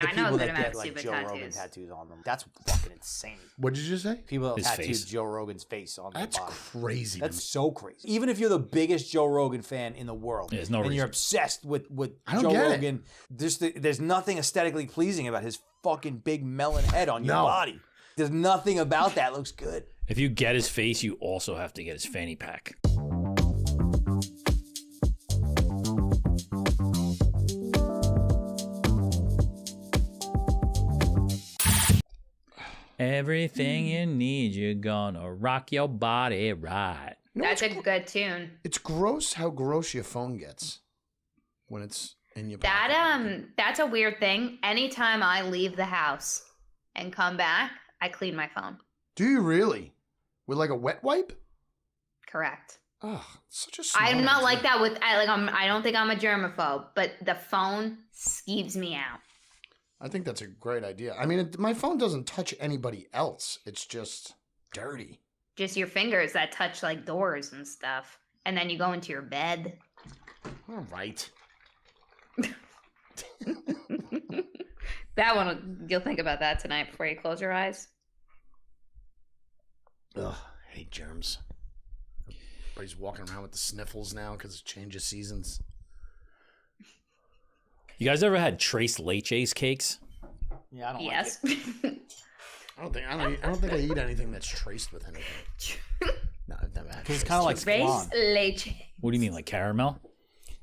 The I know people that that amount get of like stupid Joe tattoos. Rogan tattoos on them. That's fucking insane. What did you say? People that His tattooed face. Joe Rogan's face on their That's body. crazy. That's so crazy. Even if you're the biggest Joe Rogan fan in the world, There's no and you're reason. obsessed with I don't Joe get it. Rogan, there's nothing aesthetically pleasing about his fucking big melon head on your No. body. There's nothing about that looks good. If you get his face, you also have to get his fanny pack. Everything you need, you're gonna rock your body right. That's a good tune. It's gross how gross your phone gets when it's in your pocket. That's a weird thing. Anytime I leave the house and come back, I clean my phone. Do you really? With like a wet wipe? Correct. Oh, such a smart I'm not idea. like that with I don't think I'm a germaphobe, but the phone skeeves me out. I think that's a great idea. I mean, my phone doesn't touch anybody else. It's just dirty. Just your fingers that touch like doors and stuff. And then you go into your bed. All right. That one, you'll think about that tonight before you close your eyes. Ugh, I hate germs. Everybody's walking around with the sniffles now because it changes seasons. You guys ever had Trace Leches cakes? Yeah, I don't Yes. like it. I don't think I eat anything that's traced with anything. No, I've never had. Because it's kind of like Trace flan. leche. What do you mean, like caramel?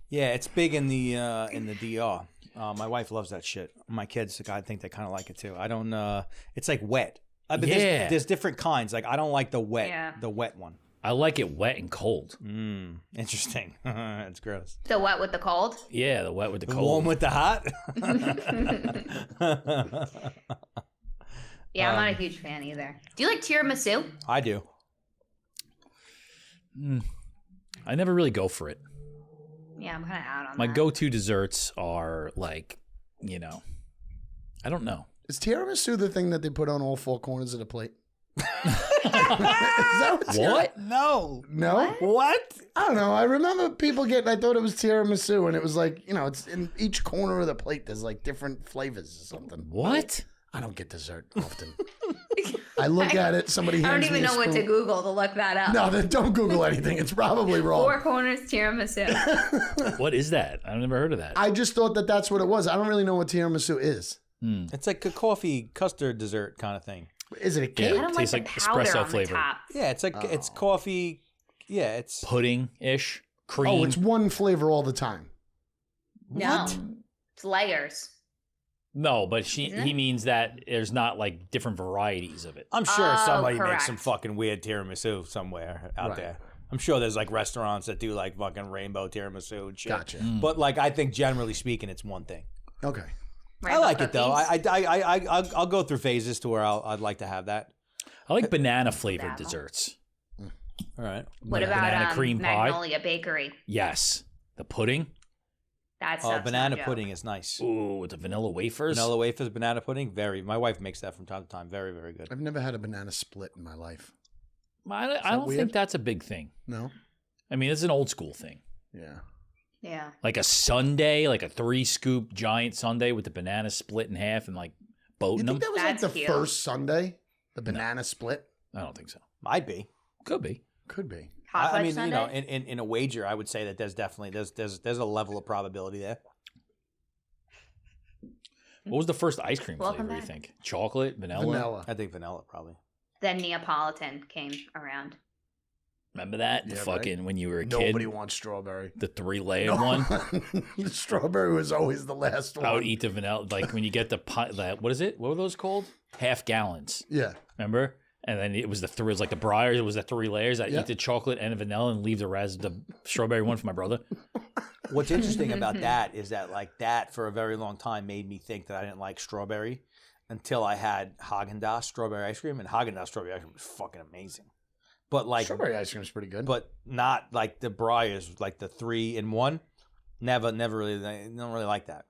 Yeah, it's big in the DR. My wife loves that shit. My kids, I think they kind of like it too. I don't. It's like wet. But Yeah. there's different kinds. Like I don't like the wet, Yeah. the wet one. I like it wet and cold. Interesting. It's gross. The wet with the cold? Yeah, the wet with the The cold. warm with the hot. Yeah, I'm not a huge fan either. Do you like tiramisu? I do. I never really go for it. Yeah, I'm kind of out on My that. go-to desserts are like, I don't know. Is tiramisu the thing that they put on all four corners of the plate? Is that What? No. No? What? I don't know. I remember people I thought it was tiramisu, and it was like, it's in each corner of the plate. There's like different flavors or something. What? I don't get dessert often. I look at it, somebody I don't hands me even a know what to spoon. Google to look that up. No, then don't Google anything. It's probably wrong. Four corners tiramisu. What is that? I've never heard of that. I just thought that that's what it was. I don't really know what tiramisu is. It's like a coffee custard dessert kind of thing. Is it a I cake? don't like tastes the like powder espresso on flavor. the top. Yeah, it's like it's coffee. Yeah, it's Pudding-ish. Cream. Oh, it's one flavor all the time. No, it's layers. No, but Isn't he it? means that there's not like different varieties of it. I'm sure Oh, somebody makes correct. some fucking weird tiramisu somewhere out Right. there. I'm sure there's like restaurants that do like fucking rainbow tiramisu and shit. Gotcha. But like, I think generally speaking, it's one thing. Okay. I like it though. Cookies. I'll go through phases to where I'd like to have that. I like banana-flavored Banana. desserts. All right. What Like about banana cream pie? Magnolia Bakery? Yes. The pudding? That's Banana pudding is nice. Ooh, with the vanilla wafers? Vanilla wafers, banana pudding. My wife makes that from time to time. Very, very good. I've never had a banana split in my life. I don't weird? think that's a big thing. No? I mean, it's an old school thing. Yeah. Yeah. Like a sundae, like a 3-scoop giant sundae with the banana split in half and like You boating them? think that was like That's the cute. first Sunday? The banana split? I don't think so. Might be. Could be. Could be. Hot I fudge mean, sundae? in a wager, I would say that there's definitely there's a level of probability there. What was the first ice cream Welcome flavor, you back. think? Chocolate? Vanilla? Vanilla. I think vanilla probably. Then Neapolitan came around. Remember that? The Yeah, fucking, when you were a Nobody kid? wants strawberry. The 3-layered one? The strawberry was always the last one. I would eat the vanilla. Like when you get the what is it? What were those called? Half gallons. Yeah. Remember? And then it was it was like the Breyers. It was the 3 layers. I'd Yeah. eat the chocolate and the vanilla and leave the strawberry one for my brother. What's interesting about that is that like that for a very long time made me think that I didn't like strawberry until I had Haagen-Dazs strawberry ice cream, and Haagen-Dazs strawberry ice cream was fucking amazing. But like, Strawberry ice cream is pretty good. but not like the Breyers, like the 3-in-1. Never really. I don't really like that.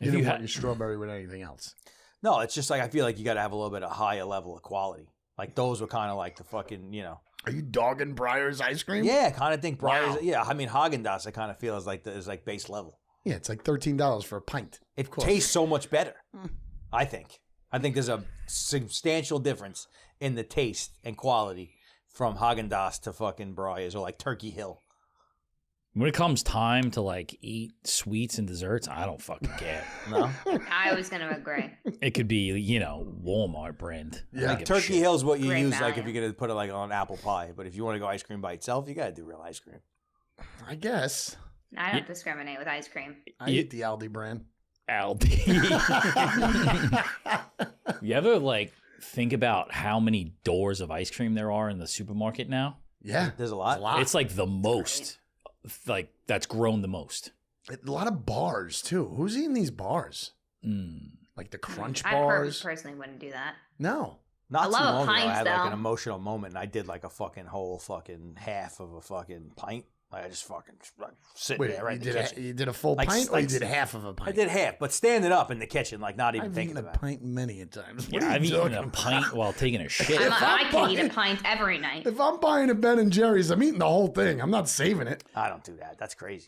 you If didn't you want had- your strawberry with anything else. No, it's just like I feel like you got to have a little bit of higher level of quality. Like those were kind of like the fucking, Are you dogging Breyer's ice cream? Yeah, kind of think Breyers. Wow. Yeah, I mean Haagen-Dazs I kind of feel is like base level. Yeah, it's like $13 for a pint. It tastes so much better. I think. I think there's a substantial difference in the taste and quality from Haagen-Dazs to fucking Breyers or like Turkey Hill. When it comes time to like eat sweets and desserts, I don't fucking care. No? I was going to agree. It could be, Walmart brand. Yeah. I don't give a Turkey shit. Hill's what you Great use like if value. you're going to put it like on apple pie. But if you want to go ice cream by itself, you got to do real ice cream. I guess. I don't discriminate with ice cream. I eat the Aldi brand. Aldi. You ever like think about how many doors of ice cream there are in the supermarket now? Yeah. There's a lot. It's like the most, like that's grown the most. A lot of bars, too. Who's eating these bars? Mm. Like the Crunch I bars? personally wouldn't do that. No. Not I too love long ago, I pints, had like an though. emotional moment and I did like a fucking whole fucking half of a fucking pint. Like I just fucking like, sitting Wait, there right in the kitchen. you did a full Like- pint or like- you did half of a pint? I did half, but standing up in the kitchen, like not even I've thinking eaten a about it. pint many a times. What Yeah, are I've you eaten talking a about? pint while taking a shit. I can eat buying- a pint every night. If I'm buying a Ben and Jerry's, I'm eating the whole thing. I'm not saving it. I don't do that. That's crazy.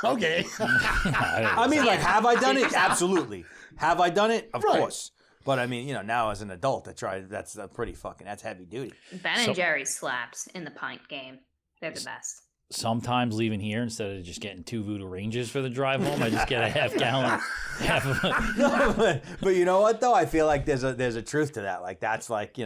Okay. I mean, like, have I done it? Yourself. Absolutely. Have I done it? Of Right. course. But I mean, now as an adult, that's a pretty fucking, that's heavy duty. Ben So- and Jerry's slaps in the pint game. They're the best. Sometimes leaving here instead of just getting 2 Voodoo Rangers for the drive home, I just get a half gallon, half of a, But you know what though? I feel like there's a truth to that. Like that's like,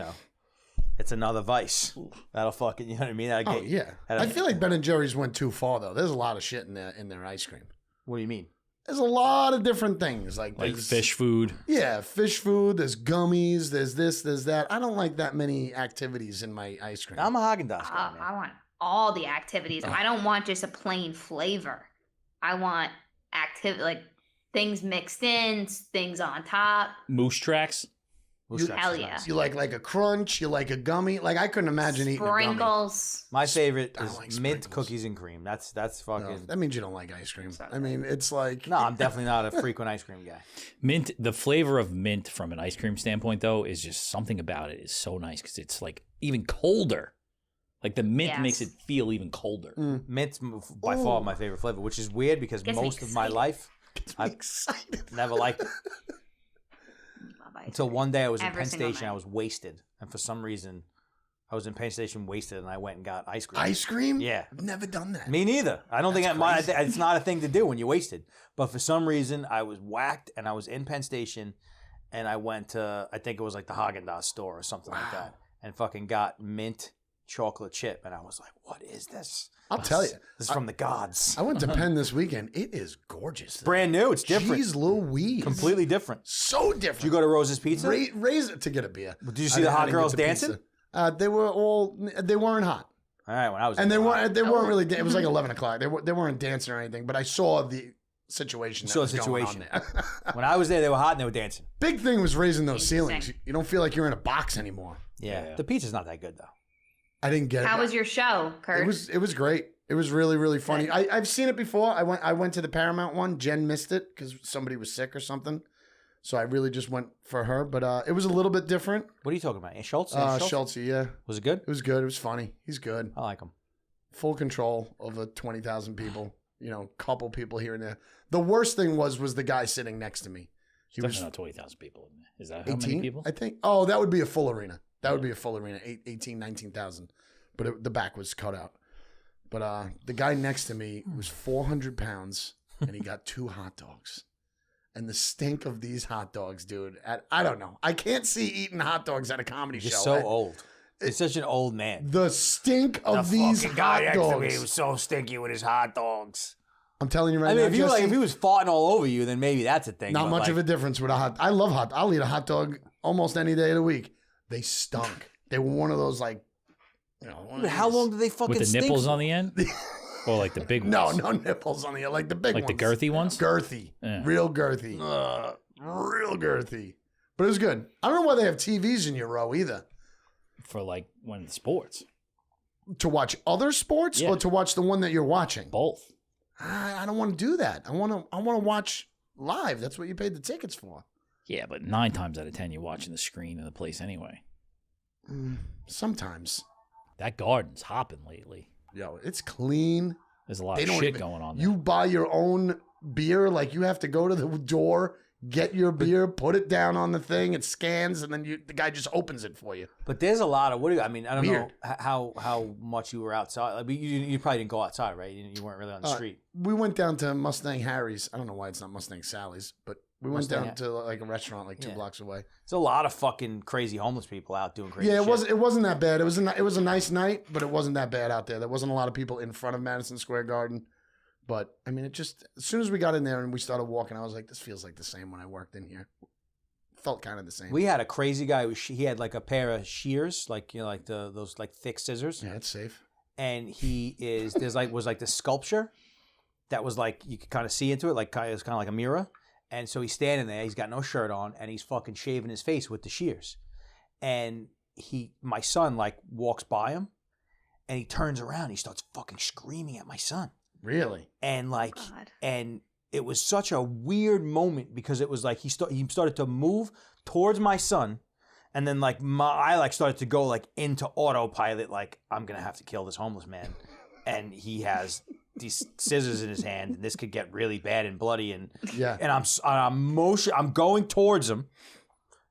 it's another vice. That'll fucking, you know what I mean? That'll Oh get- yeah. that'll- I feel like Ben and Jerry's went too far though. There's a lot of shit in their ice cream. What do you mean? There's a lot of different things like there's- fish food. Yeah, fish food. There's gummies. There's this. There's that. I don't like that many activities in my ice cream. I'm a Haagen-Dazs guy, man. I want all the activities. I don't want just a plain flavor. I want like things mixed in, things on top. Moose tracks. Moose Tracks hell is yeah. nice. You like a crunch. You like a gummy. Like I couldn't imagine eating a gummy. Sprinkles. My favorite I is don't like mint sprinkles. cookies and cream. That's fucking. No, that means you don't like ice cream. Sorry. I mean, it's like No, I'm definitely not a frequent ice cream guy. Mint, the flavor of mint from an ice cream standpoint, though, is just something about it is so nice because it's like even colder. Like the mint Yes. makes it feel even colder. Mint's by far my favorite flavor, which is weird because Gets me most of my excited. life I'm excited. never liked it. Love ice Until cream. one day I was in Every Penn single Station, I night. was wasted, and for some reason, I was in Penn Station wasted, and I went and got ice cream. Ice cream? Yeah. I've never done that. Me neither. I don't think That's crazy. it's not a thing to do when you're wasted. But for some reason, I was whacked, and I was in Penn Station, and I went to, I think it was like the Haagen-Dazs store or something like Wow. that, and fucking got mint chocolate chip, and I was like, "What is this? I'll tell you. This is from the gods." I went to Penn this weekend. It is gorgeous. Brand new. It's different. Jeez Louise. Completely different. So different. Did you go to Rose's Pizza? Raise it to get a beer. Did you see the hot girls dancing? They weren't hot. All right, when I was And they there, weren't. They weren't really. It was like 11 o'clock. They weren't dancing or anything. But I saw the situation. That Saw was the going on situation. there. when I was there, they were hot and they were dancing. Big thing was raising those Interesting. ceilings. You don't feel like you're in a box anymore. Yeah. The pizza's not that good though. I didn't get it. How was your show, Kurt? It was great. It was really, really funny. I've seen it before. I went to the Paramount one. Jen missed it because somebody was sick or something. So I really just went for her. But it was a little bit different. What are you talking about? Schultz? Schultz, yeah. Was it good? It was good. It was funny. He's good. I like him. Full control over 20,000 people. Couple people here and there. The worst thing was the guy sitting next to me. He Definitely was not 20,000 people. Is that how 18, many people? I think. Oh, that would be a full arena. That would be a full arena. 18, 19,000. But the back was cut out. But the guy next to me was 400 pounds, and he got 2 hot dogs. And the stink of these hot dogs, dude. I don't know. I can't see eating hot dogs at a comedy You're show. so old. It's such an old man. The stink of these fucking guy hot next to me dogs. was so stinky with his hot dogs. I'm telling you right I mean, now, if you Jesse, if he was farting all over you, then maybe that's a thing. not but, much like, of a difference with a hot. I love hot. I'll eat a hot dog almost any day of the week. They stunk. They were one of those like, one of Dude, how these- long do they fucking With the stink nipples for? on the end? Or like the big No, ones? no nipples on the like the big Like ones. the girthy ones? Girthy, Yeah. real girthy, real girthy. But it was good. I don't know why they have TVs in your row either. For like when it's sports. To watch other sports Yeah. or to watch the one that you're watching. Both. I don't want to do that. I want to watch live. That's what you paid the tickets for. Yeah, but 9 times out of 10, you're watching the screen in the place anyway. Sometimes. That garden's hopping lately. Yo, it's clean. There's a lot They of don't shit even- going on there. You buy your own beer, like you have to go to the door, get your beer, put it down on the thing, it scans, and then the guy just opens it for you. But there's a lot of I mean, I don't Weird. know how much you were outside. Like, you probably didn't go outside, right? You weren't really on the street. We went down to Mustang Harry's. I don't know why it's not Mustang Sally's, but we went Mustang- down to like a restaurant like 2 blocks away. There's a lot of fucking crazy homeless people out doing crazy Yeah, shit. it wasn't that bad. It was a nice night, but it wasn't that bad out there. There wasn't a lot of people in front of Madison Square Garden. But I mean, it just as soon as we got in there and we started walking, I was like, this feels like the same when I worked in here. Felt kind of the same. We had a crazy guy. He had like a pair of shears, like like those like thick scissors. Yeah, it's safe. And was like the sculpture that was like you could kind of see into it, like it was kind of like a mirror. And so he's standing there. He's got no shirt on, and he's fucking shaving his face with the shears. And my son like walks by him, and he turns around. He starts fucking screaming at my son. Really? And like, God. and it was such a weird moment because it was like he started to move towards my son, and then like I like started to go like into autopilot, like I'm gonna have to kill this homeless man, and he has these scissors in his hand, and this could get really bad and bloody, and Yeah. and I'm going towards him,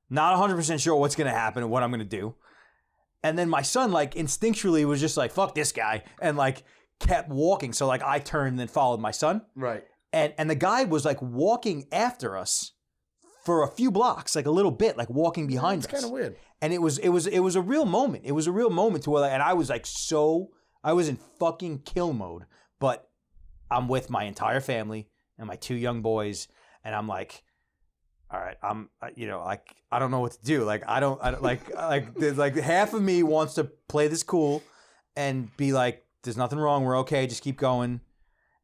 not 100% sure what's gonna happen and what I'm gonna do, and then my son like instinctually was just like fuck this guy, and like kept walking, so like I turned and followed my son. Right. And the guy was like walking after us for a few blocks, like a little bit, like walking behind It's us. kind of weird. And it was a real moment. It was a real moment to where, like, and I was like I was in fucking kill mode. But I'm with my entire family and my 2 young boys, and I'm like, all right, like I don't know what to do. Like I don't there's like half of me wants to play this cool and be like, there's nothing wrong, we're okay, just keep going.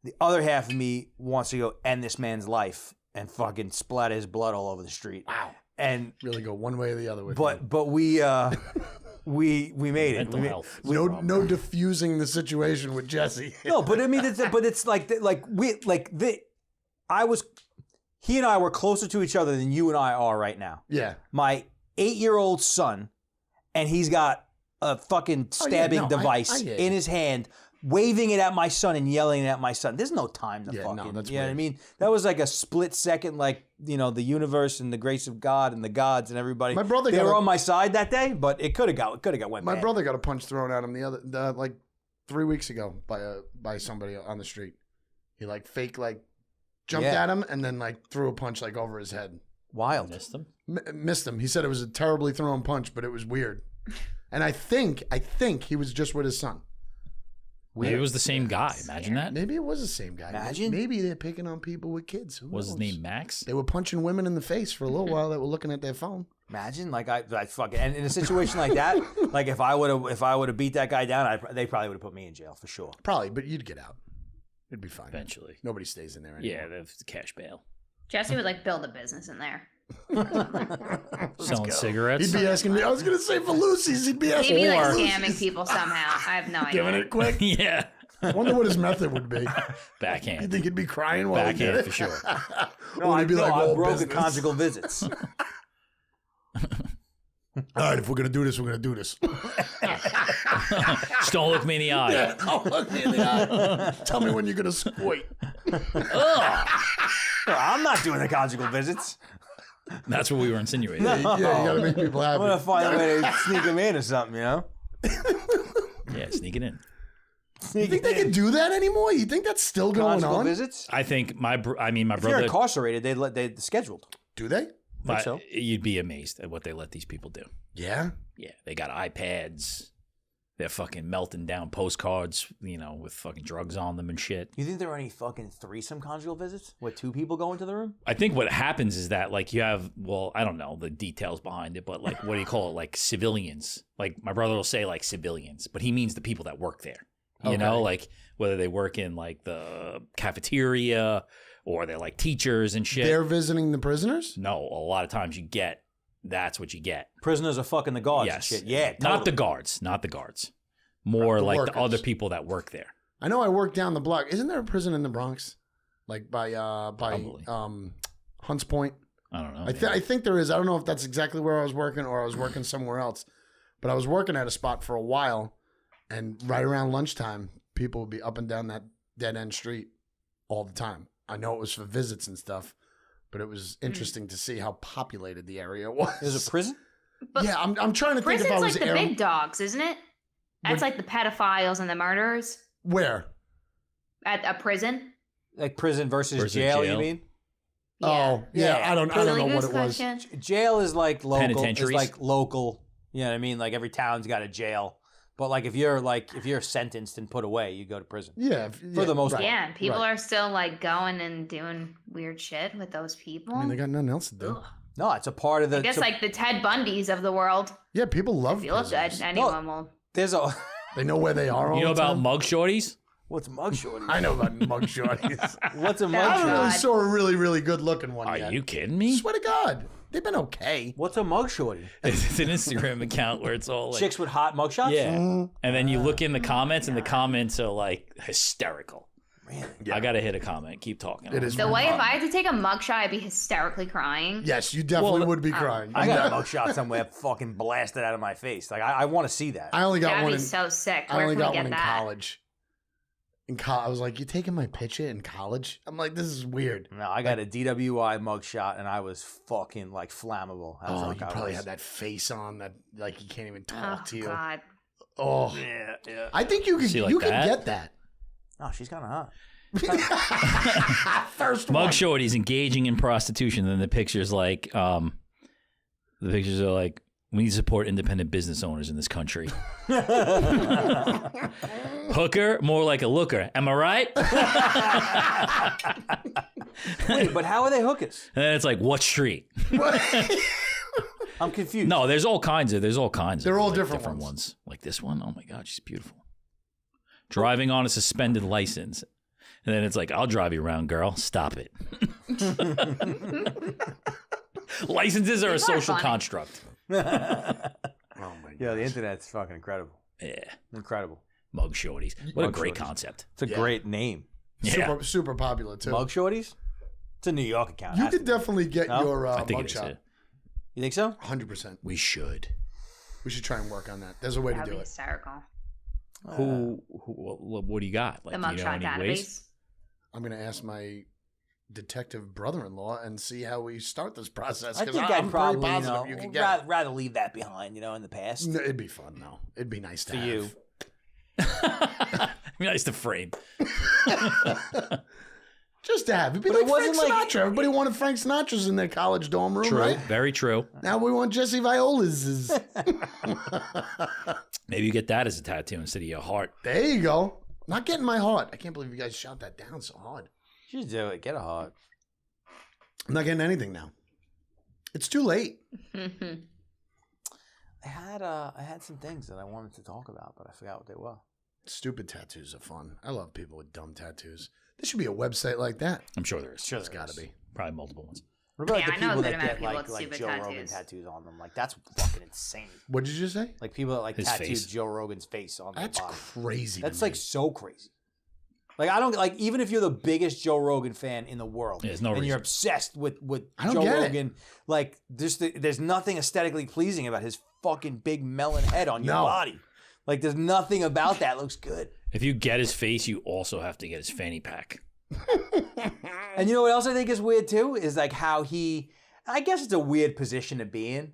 The other half of me wants to go end this man's life and fucking splatter his blood all over the street. Wow. And Really go one way or the other with but we made it. Mental health. no diffusing the situation with Jesse. No, but I mean, it's he and I were closer to each other than you and I are right now. Yeah. My 8-year-old son, and he's got a fucking stabbing device I get in it. his hand, waving it at my son and yelling at my son. There's no time to Yeah, no, fucking. that's you know what I weird. mean? That was like a split second, like the universe and the grace of God and the gods and everybody. My brother they got were a- on my side that day, but it could have went My bad. brother got a punch thrown at him like 3 weeks ago by somebody on the street. He like fake like jumped Yeah. at him and then like threw a punch like over his head. Wild. Missed them. Missed him. He said it was a terribly thrown punch, but it was weird. And I think he was just with his son. Maybe it was the same guy. Imagine that. Maybe it was the same guy. Imagine. Maybe they're picking on people with kids. Who Was his knows? name Max? They were punching women in the face for a little while that were looking at their phone. Imagine, like I fucking, and in a situation like that, like if I would have beat that guy down, they probably would have put me in jail for sure. Probably, but you'd get out. It'd be fine. Eventually. Nobody stays in there anymore. Yeah, that's cash bail. Jesse would like build a business in there. Selling cigarettes. He'd be asking me. I was going to say for Lucy's. He'd be asking Maybe me like for scamming Lucy's. people somehow. I have no idea. Giving it quick. Yeah. I wonder what his method would be. You Backhand. think he'd be crying while he did Backhand it? for sure. Or he'd be like, I "All broke business." the conjugal visits. All right, if we're going to do this, we're going to do this. Just don't look me in the eye. Yeah, don't look me in the eye. Tell me when you're going to squeak. I'm not doing the conjugal visits. That's what we were insinuating. Yeah, you got to make people I'm gonna happy. find a way to sneak him in or something, Yeah, sneak it in. You think they can do that anymore? You think that's still going Conjugal on? visits? I think my If you're brother. incarcerated, they scheduled. Do they? so. You'd be amazed at what they let these people do. Yeah. Yeah, they got iPads. They're fucking melting down postcards, with fucking drugs on them and shit. You think there are any fucking threesome conjugal visits where 2 people go into the room? I think what happens is that, like, you have, I don't know the details behind it, but, like, what do you call it? Like, civilians. Like, my brother will say, like, civilians, but he means the people that work there. You know, like, whether they work in, like, the cafeteria or they're, like, teachers and shit. They're visiting the prisoners? No, a lot of times that's what you get. Prisoners are fucking the guards Yes. and shit. Yeah, Not the totally. guards. Not the guards. More The like workers. the other people that work there. I know I work down the block. Isn't there a prison in the Bronx? Like by Probably. Hunts Point? I don't know. I think there is. I don't know if that's exactly where I was working or I was working somewhere else. But I was working at a spot for a while, and right around lunchtime, people would be up and down dead end street all the time. I know it was for visits and stuff, but it was interesting to see how populated the area was. There's a prison? But yeah, I'm trying to think if I prison's was like the big dogs, isn't it? That's like the pedophiles and the murderers Where? at a prison. Like prison versus jail, you mean? Oh, yeah. I don't know what it was. Jail is like local. It's Penitentiaries. like local. You know what I mean? Like every town's got a jail. But like if you're sentenced and put away, you go to prison. Yeah, For the most part. Yeah, and people Right. are still like going and doing weird shit with those people. I mean, they got nothing else to do. Ugh. No, it's a part of the. I guess like the Ted Bundys of the world. Yeah, people love If you look good, prisoners. anyone will. there's a. They know where they are all You know the about time. mug shorties? What's mugshot? I know about mugshotties. What's a I haven't mugshot? really God. saw a really, really good looking one Are yet. you kidding me? Swear to God. They've been okay. What's a mugshorty? It's an Instagram account where it's all like, Chicks with hot mugshots? yeah. Mm, And then you look in the comments, and the comments are like hysterical. Really? Yeah. I gotta hit a comment. Keep talking. It is The way if fun. I had to take a mugshot, I'd be hysterically crying. Yes, you definitely Well, would be crying. I got a mugshot somewhere fucking blasted out of my face. Like I want to see that. I only got That'd one be in, so sick. I Where only can got we one get in that? college. I was like, you taking my picture in college? I'm like, this is weird. No, I got a DWI mugshot and I was fucking like flammable. How Oh, drunk you I probably was. had that face on that like you can't even Oh talk to you. God. Oh, Yeah, yeah. I think you could See, like you could that? get that. Oh, she's kind of hot. First Mug one. shorties engaging in prostitution. Then the pictures like, the pictures are like, we need to support independent business owners in this country. Hooker, more like a looker. Am I right? Wait, but how are they hookers? And then it's like, what street? I'm confused. No, there's all kinds of. They're all like, different ones. ones. Like this one. Oh my God, she's beautiful. Driving on a suspended license, and then it's like, I'll drive you around, girl. Stop it. Licenses are a People are social funny. construct. Oh my Yeah, the gosh. internet's fucking incredible. Yeah, Incredible. mug shorties. What a Mug great shorties. concept. It's a Yeah. great name. Yeah, Super popular too. Mug shorties? It's a New York account. You Has could to be. definitely get No? your I think it is. mugshot. Yeah. You think so? 100%. We should. We should try and work on that. There's a way to That'd do be it. hysterical. Who? What do you got? The Like, do you know mugshot any ways? database. I'm going to ask my detective brother-in-law and see how we start this process. I 'cause think I'm I'd probably, pretty you positive know, you could get it. rather leave that behind, you know, in the past. No, it'd be fun though. It'd be nice to For have. you. Nice to frame. Just to have. It'd be But it like Frank wasn't like- Sinatra. Everybody wanted Frank Sinatra's in their college dorm room, True. right? Very true. Now we want Jesse Viola's. Maybe you get that as a tattoo instead of your heart. There you go. Not getting my heart. I can't believe you guys shot that down so hard. You should do it. Get a heart. I'm not getting anything now. It's too late. I had some things that I wanted to talk about, but I forgot what they were. Stupid tattoos are fun. I love people with dumb tattoos. There should be a website like that. I'm sure there is. Sure, It's got to be. Probably multiple ones. What about Yeah, like, I the know people a that good amount get of people like with stupid Joe Rogan tattoos. tattoos on them? Like that's fucking insane. What did you say? Like people that like His tattooed face. Joe Rogan's face on their That's body. crazy. That's to like me. so crazy. Like I don't like even if you're the biggest Joe Rogan fan in the world, Yeah, there's no and you're reason. obsessed with I don't Joe get it. Rogan, like there's nothing aesthetically pleasing about his fucking big melon head on your No. body. Like there's nothing about that looks good. If you get his face, you also have to get his fanny pack. And you know what else I think is weird too is like how I guess it's a weird position to be in.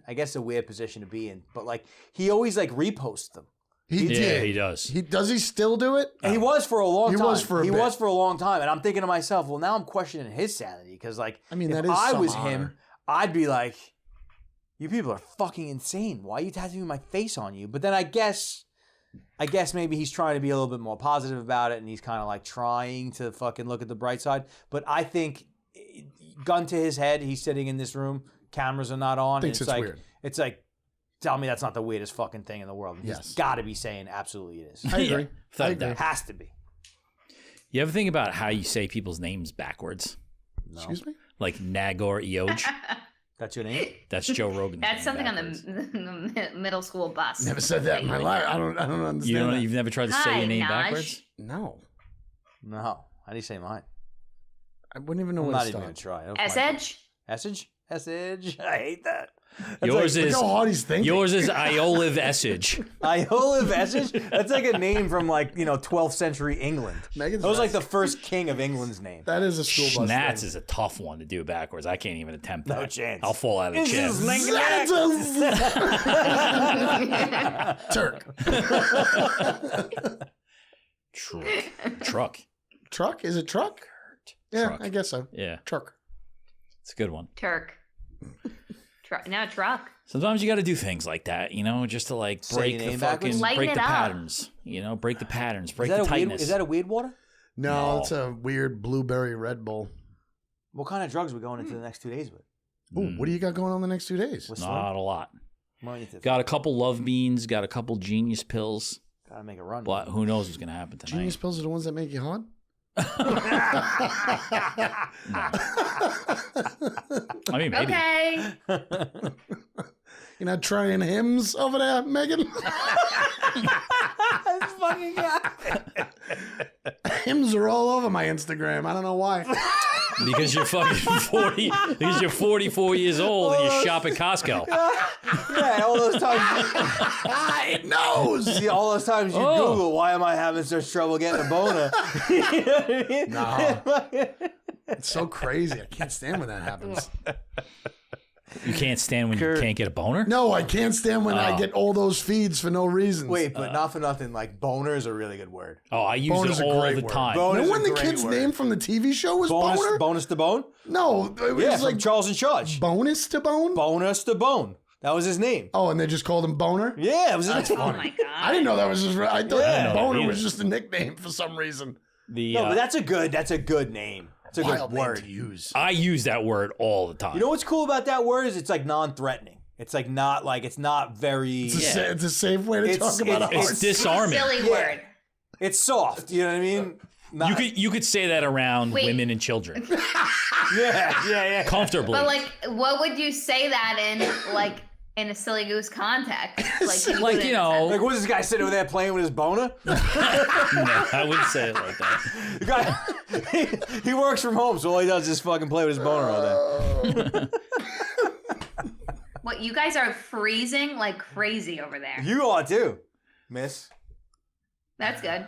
But like he always like reposts them. He Yeah, did. he does. Does he still do it? And he was for a long He time. was for a he bit. was for a long time. And I'm thinking to myself, well, now I'm questioning his sanity because, like, I mean, if that is I some was honor. him, I'd be like, you people are fucking insane. Why are you tattooing my face on you? But then I guess maybe he's trying to be a little bit more positive about it, and he's kind of like trying to fucking look at the bright side. But I think, gun to his head, he's sitting in this room, cameras are not on. Thinks and it's like, weird. It's like, tell me that's not the weirdest fucking thing in the world. And Yes. He's got to be saying absolutely it is. I agree. Yeah, without I a agree. doubt. Has to be. You ever think about how you say people's names backwards? No. Excuse me? Like Nagor Eoj? That's your name? That's Joe Rogan. That's something on the middle school bus. Never said that in my life. I don't understand. You that. you've never tried to say Hi, your name Naj. backwards? No. No. How do you say mine? I wouldn't even know I'm where not to even going start. to try. S-Edge? Essage? Essage? I hate that. Yours Look is how hard he's thinking. yours is Iolive Essage. Iola Vesage? That's like a name from 12th century England. Megan's That was like right. the first king of England's name. That is a school bus. Schnatz thing. is a tough one to do backwards. I can't even attempt that. No chance. I'll fall out of the chair. Turk. Truck. Truck? Is it truck? Yeah, Truck. I guess so. Yeah, Truck. it's a good one. Turk. Truck. Sometimes you got to do things like that, just to like Say break your the name backwards? fucking Lighten break it the up. patterns. Break the patterns, break the Is tightness. that a weed water? No, No. it's a weird blueberry Red Bull. What kind of drugs are we going into the next 2 days with? Ooh, what do you got going on the next 2 days? What's Not a lot. that? Got a couple love beans. Got a couple genius pills. Gotta make a run. But who knows what's gonna happen tonight? Genius pills are the ones that make you hot? I mean, maybe. Okay. You're not trying hymns over there, Megan? This fucking guy. Hymns are all over my Instagram. I don't know why. Because you're fucking 40. Because you're 44 years old and you shop at Costco. Yeah, all those times. It knows. See, all those times you Oh. Google, why am I having such trouble getting a boner? You know what I mean? No. It's so crazy. I can't stand when that happens. You can't stand when you Kurt. can't get a boner? No, I can't stand when I Oh. get all those feeds for no reason. Wait, but not for nothing. Like boner is a really good word. Oh, I use Boner's it a all great the word. time. Boner- Remember is when a the great kid's word. name from the TV show was Boner? Bonus to bone. No, it was Yeah, like from Charles in Charge. Bonus to Bone? Bonus to bone. That was his name. Oh, and they just called him Boner? Yeah, it was his name. Oh my god. I didn't know that was his real. I thought Yeah. Boner Yeah. was just a nickname for some reason. No, but that's a good name. It's a Wild good name word. to use. I use that word all the time. You know what's cool about that word is it's like non-threatening. It's like not like it's not very. It's a safe way to It's- talk about a it's hard it's disarming. Silly Yeah. word. It's soft. You know what I mean? Not- You could say that around Wait. women and children Yeah. comfortably. But like, what would you say that in a silly goose context? Like, Like, you know, Like, what's this guy sitting over there playing with his boner? no, I wouldn't say it like that. The guy, he works from home, so all he does is fucking play with his boner all day. What, you guys are freezing like crazy over there. You are too, miss. That's good.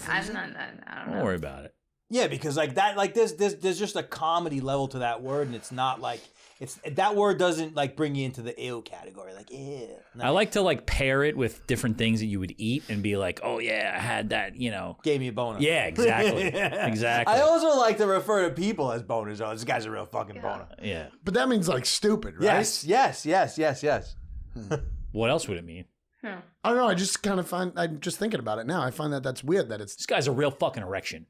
I'm not. I don't Don't know. worry about it. Yeah, because like that, like there's just a comedy level to that word, and it's not like that word doesn't like bring you into the ew category. Like ew. No. I like to like pair it with different things that you would eat and be like, oh yeah, I had that, Gave me a boner. Yeah, exactly. Yeah. Exactly. I also like to refer to people as boners. Oh, this guy's a real fucking boner. Yeah. But that means like stupid, right? Yes. What else would it mean? Hmm. I don't know. I just kind of find. I'm just thinking about it now. I find that's weird. That it's This guy's a real fucking erection.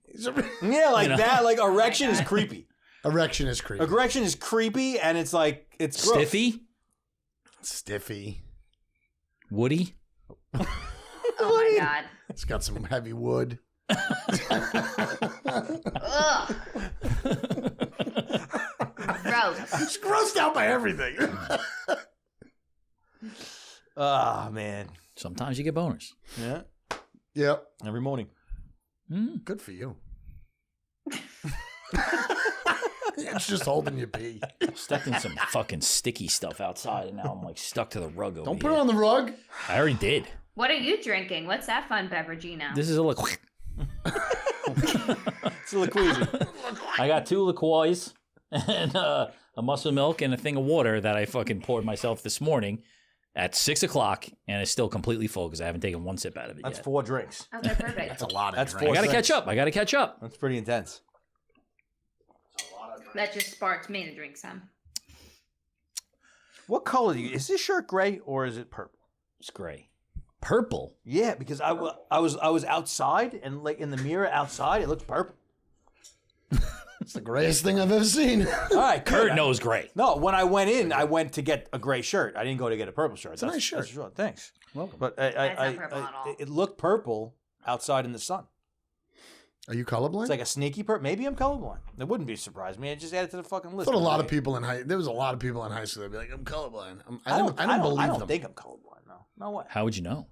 Yeah, like You know? that. Like erection is creepy. erection is creepy. Erection is creepy, and it's like it's gross. Stiffy? Stiffy. Woody? Oh my god. It's got some heavy wood. Ugh. Gross. It's grossed out by everything. Oh man. Sometimes you get boners. Yeah. Yep. Every morning. Good for you. It's just holding you pee. Stuck in some fucking sticky stuff outside, and now I'm like stuck to the rug over Don't here. put it on the rug. I already did. What are you drinking? What's that fun beverage, now? This is a liquid. It's a liqueezy. I got 2 liqueurs and a muscle milk and a thing of water that I fucking poured myself this morning at 6 o'clock, and it's still completely full because I haven't taken one sip out of it That's yet. 4 drinks. Okay, perfect. That's a lot of That's drink. I gotta 4 catch up. I gotta catch up. That's pretty intense. That just sparked me to drink some. What color do you? Is this shirt gray or is it purple? It's gray. Purple. Yeah, because I was outside and like in the mirror outside, it looked purple. It's the greatest thing I've ever seen. All right, Kurt good. knows gray. No, when I went in, I went to get a gray shirt. I didn't go to get a purple shirt. It's a nice shirt. Thanks. Welcome. But That's not purple at all. it looked purple outside in the sun. Are you colorblind? It's like a sneaky purple. Maybe I'm colorblind. It wouldn't be surprised me. I just added to the fucking I list. thought a lot of people in high. There was a lot of people in high school that'd be like, "I'm colorblind." I don't believe I don't them. think I'm colorblind. No way. How would you know?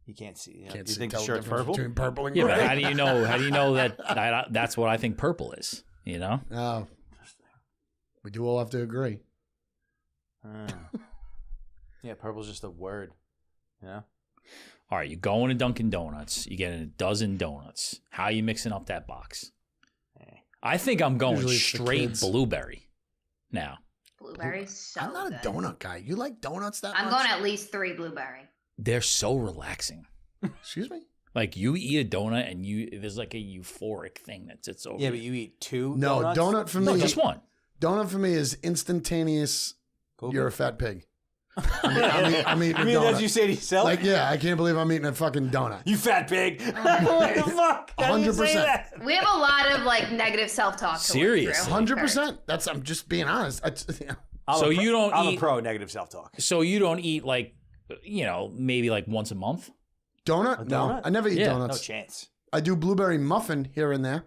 You can't see. You, know, Can't you see- think the tell shirt's difference purple? between purple and Yeah, gray. but how do you know? How do you know that that's what I think purple is? You know? Oh, we do all have to agree. Yeah, purple's just a word. You know? All right, you go into Dunkin' Donuts. You get a dozen donuts. How are you mixing up that box? I think I'm going Usually it's the straight kids. blueberry now. Blueberries so I'm not a good. donut guy. You like donuts that I'm much? going at least 3 blueberry. They're so relaxing. Excuse me? Like you eat a donut and there's like a euphoric thing that sits over. Yeah, you. but you eat 2 No, donuts? donut for No, me. just one. Donut for me is instantaneous. Cool. You're a fat pig. I'm eating You a mean donut. as you say to yourself? Like, yeah, I can't believe I'm eating a fucking donut. You fat pig. What the fuck? How do you say 100%. that? We have a lot of like negative self-talk. Seriously. 100%. I'm just being honest. So you don't I'm eat- a pro negative self-talk. So you don't eat like, maybe like once a month? Donut? No, donut? I never eat Yeah. No donuts. chance. I do blueberry muffin here and there.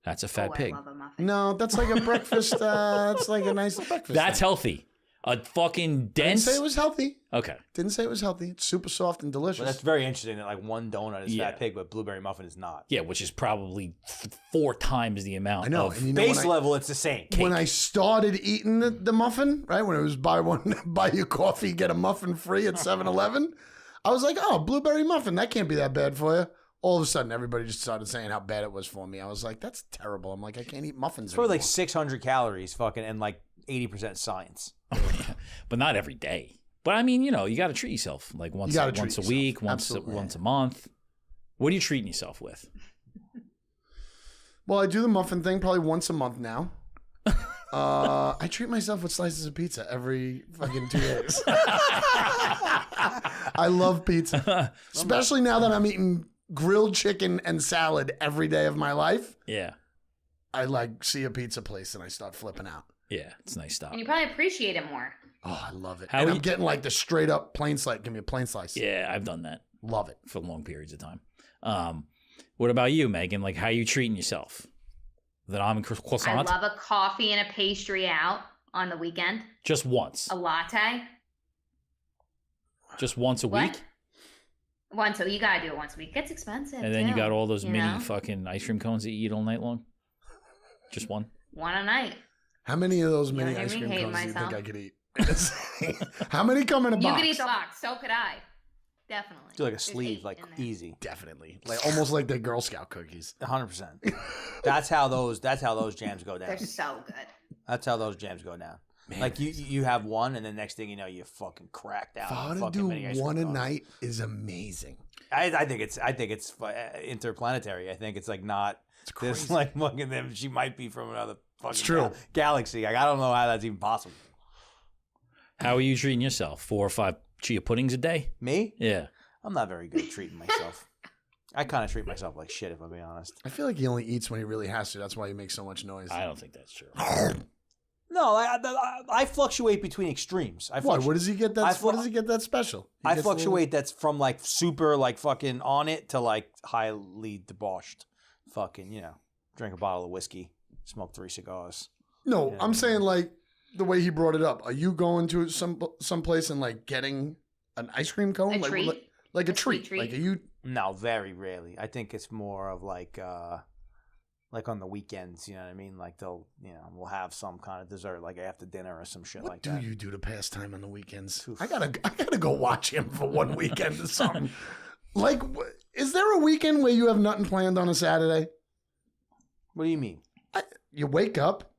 That's a fat pig. I love a muffin. No, that's like a breakfast. It's like a nice breakfast. That's thing. healthy. A fucking Didn't dense. say it was healthy. Okay. Didn't say it was healthy. It's super soft and delicious. But that's very interesting that like one donut is Yeah. fat pig, but blueberry muffin is not. Yeah, which is probably 4 times the amount. I know. Of, And you know Base when I, level, it's the same. when I started eating the muffin, right when it was buy your coffee, get a muffin free at 7-Eleven, I was like, oh, blueberry muffin, that can't be that bad for you. All of a sudden, everybody just started saying how bad it was for me. I was like, that's terrible. I'm like, I can't eat muffins It's probably like anymore. 600 calories, fucking, and like 80% science. but not every day. But I mean, you got to treat yourself like once gotta treat a yourself. week, Absolutely. once a month. What are you treating yourself with? Well, I do the muffin thing probably once a month now. I treat myself with slices of pizza every fucking 2 days. I love pizza, especially now that I'm eating grilled chicken and salad every day of my life. Yeah. I like see a pizza place and I start flipping out. Yeah, it's a nice stuff. And you probably appreciate it more. Oh, I love it. How and you- I'm getting like the straight up plain slice. Give me a plain slice. Yeah, I've done that Love it. for long periods of time. What about you, Megan? Like, how you treating yourself? That I'm in I croissant? love a coffee and a pastry out on the weekend. Just once. A latte. Just once a What? week? Once, so you gotta do it once a week. It gets expensive. And then you too, got all those you mini know? fucking ice cream cones that you eat all night long? Just one? One a night. How many of those You mini hear ice me? cream Hate cones do you think myself. I could eat? How many come in a You box? could eat the box. So could I. Definitely. Do like a There's sleeve, 8 like in there. easy. Definitely. Like almost like the Girl Scout cookies. 100%. That's how those jams go down. They're so good. That's how those jams go down. Man, Like you have one, and the next thing you know, you fucking cracked out. for her on to fucking do mini ice cream one a cones. night is amazing. I think it's interplanetary. I think it's like not It's this crazy. like fucking them. She might be from another fucking It's true. galaxy. Like I don't know how that's even possible. How are you treating yourself? 4 or 5 chia puddings a day? Me? Yeah. I'm not very good at treating myself. I kind of treat myself like shit, if I'm being honest. I feel like he only eats when he really has to. That's why he makes so much noise. I don't think that's true. No, I fluctuate between extremes. What does he get? I What does he get that special? He I gets fluctuate. That's from like super like fucking on it to like highly debauched. Fucking drink a bottle of whiskey, smoke 3 cigars. No, Yeah. I'm saying like the way he brought it up. Are you going to some place and like getting an ice cream cone? A like, treat? like a A sweet treat. Like treat? are you? No, very rarely. I think it's more of like on the weekends. You know what I mean? Like they'll we'll have some kind of dessert like after dinner or some shit What like do that. you do to pass time on the weekends? Oof. I gotta go watch him for one weekend or something. Like, is there a weekend where you have nothing planned on a Saturday? What do you mean? You wake up,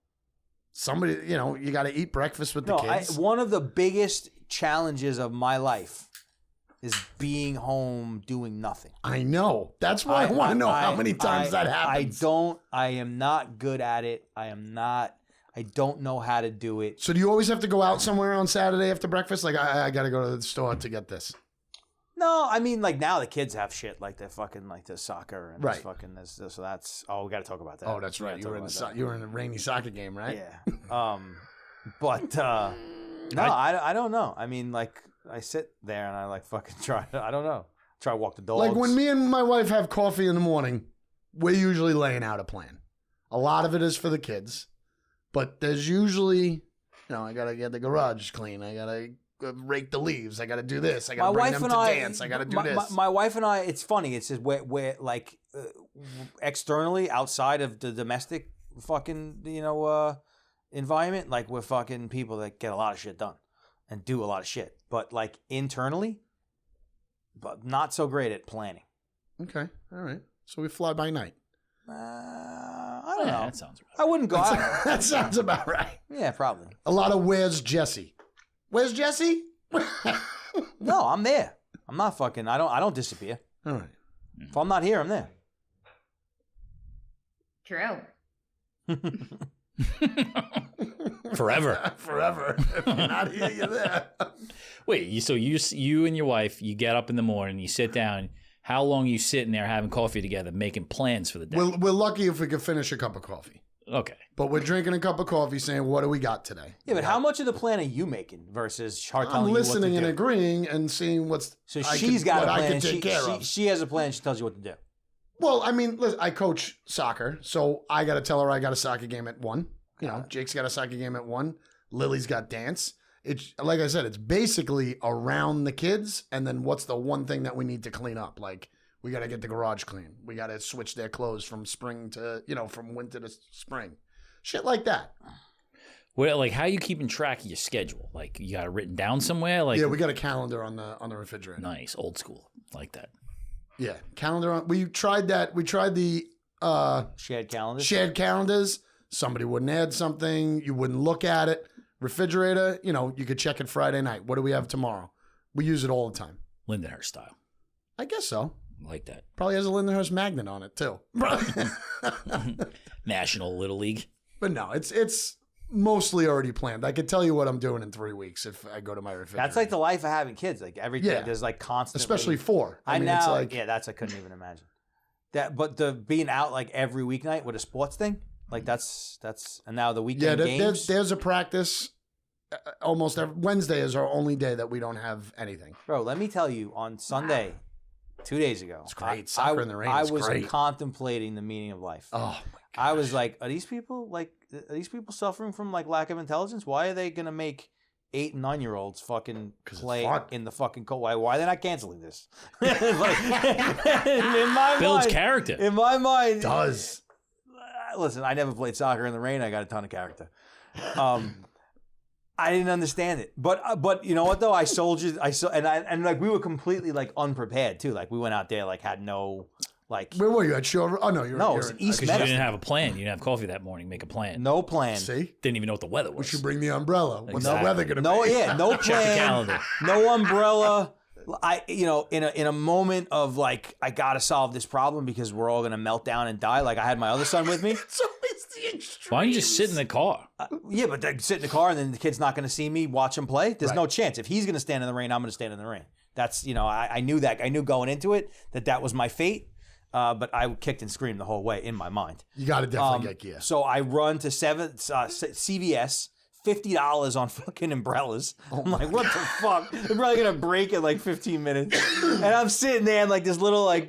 somebody, you got to eat breakfast with the No, kids. one of the biggest challenges of my life is being home doing nothing. I know. That's why I want to know how many times that happens. I am not good at it. I don't know how to do it. So do you always have to go out somewhere on Saturday after breakfast? Like, I got to go to the store to get this. No, I mean like now the kids have shit like they're fucking like the soccer and Right. this fucking this. So that's we got to talk about that. Oh, that's We right. gotta You were talk in about that. you were in a rainy soccer game, right? Yeah. But no, I don't know. I mean, like I sit there and I like fucking try. I don't know. Try to walk the dogs. Like when me and my wife have coffee in the morning, we're usually laying out a plan. A lot of it is for the kids, but there's usually, I gotta get the garage clean. I gotta rake the leaves. I gotta do this. I gotta bring them to dance. I gotta do this. My wife and I. It's funny. It's just we're like externally outside of the domestic fucking environment. Like we're fucking people that get a lot of shit done. and do a lot of shit. But like internally, but not so great at planning. Okay, all right. So we fly by night. I don't know. That sounds right. I wouldn't go out. That sounds about right. Yeah, probably. A lot of where's Jesse? Where's Jesse? No, I'm there. I'm not fucking. I don't disappear. All right. If I'm not here, I'm there. True. Forever. Forever. If you're not here, you're there. Wait, so you and your wife, you get up in the morning, you sit down. How long are you sitting there having coffee together, making plans for the day? We're lucky if we could finish a cup of coffee. Okay. But we're drinking a cup of coffee saying, what do we got today? Yeah, but how much of the plan are you making versus her telling I'm you what to listening and do? agreeing and seeing what's So I she's could- got what a I plan. can take care of. She has a plan. She tells you what to do. Well, I mean, listen, I coach soccer, so I got to tell her I got a soccer game at 1. You know, Jake's got a soccer game at 1. Lily's got dance. It's like I said, it's basically around the kids, and then what's the one thing that we need to clean up? Like, we got to get the garage clean. We got to switch their clothes from spring to, from winter to spring. Shit like that. Well, like, how are you keeping track of your schedule? Like, you got it written down somewhere? Like, Yeah, we got a calendar on the refrigerator. nice, old school, like that. Yeah, calendar on. We tried that. We tried the Shared calendar. shared calendars. Somebody wouldn't add something. You wouldn't look at it. Refrigerator, you could check it Friday night. What do we have tomorrow? We use it all the time. Lindenhurst style, I guess so. like that. Probably has a Lindenhurst magnet on it too. National Little League. But no, it's mostly already planned. I could tell you what I'm doing in 3 weeks if I go to my refrigerator. That's like the life of having kids. Like everything, Yeah. there's like constant. especially 4. I mean, know. it's like Yeah, that's I couldn't even imagine. But the being out like every weeknight with a sports thing, like that's and now the weekend games. there's a practice. Almost every Wednesday is our only day that we don't have anything. Bro, let me tell you, on Sunday, 2 days ago, It's great. Soccer in the rain I is was great. contemplating the meaning of life. Oh, I was like, are these people suffering from like lack of intelligence? Why are they gonna make 8 and 9-year-olds fucking 'Cause it's play fun. in the fucking cold? Why are they not canceling this? Like, in my Builds mind, character. in my mind, does. listen, I never played soccer in the rain. I got a ton of character. I didn't understand it, but you know what though? I soldiered. And like we were completely like unprepared too. Like we went out there like had no like Where were you at Shore? Oh no, you're No, it you're was in- East Because you Medicine. didn't have a plan. You didn't have coffee that morning. Make a plan. no plan. See, Didn't even know what the weather we was. should bring the umbrella. What's Exactly. the weather gonna No, be? yeah, no Check the plan. calendar. No umbrella. In a moment of like I gotta solve this problem because we're all gonna melt down and die. Like I had my other son with me. It's always the extreme. Why don't you just sit in the car? Yeah, but they sit in the car and then the kid's not gonna see me watch him play. There's Right. no chance. If he's gonna stand in the rain, I'm gonna stand in the rain. That's I knew that. I knew going into it that was my fate. But I kicked and screamed the whole way in my mind. You got to definitely get gear. So I run to CVS, $50 on fucking umbrellas. I'm like, what the fuck? They're probably gonna break in like 15 minutes. And I'm sitting there in like this little like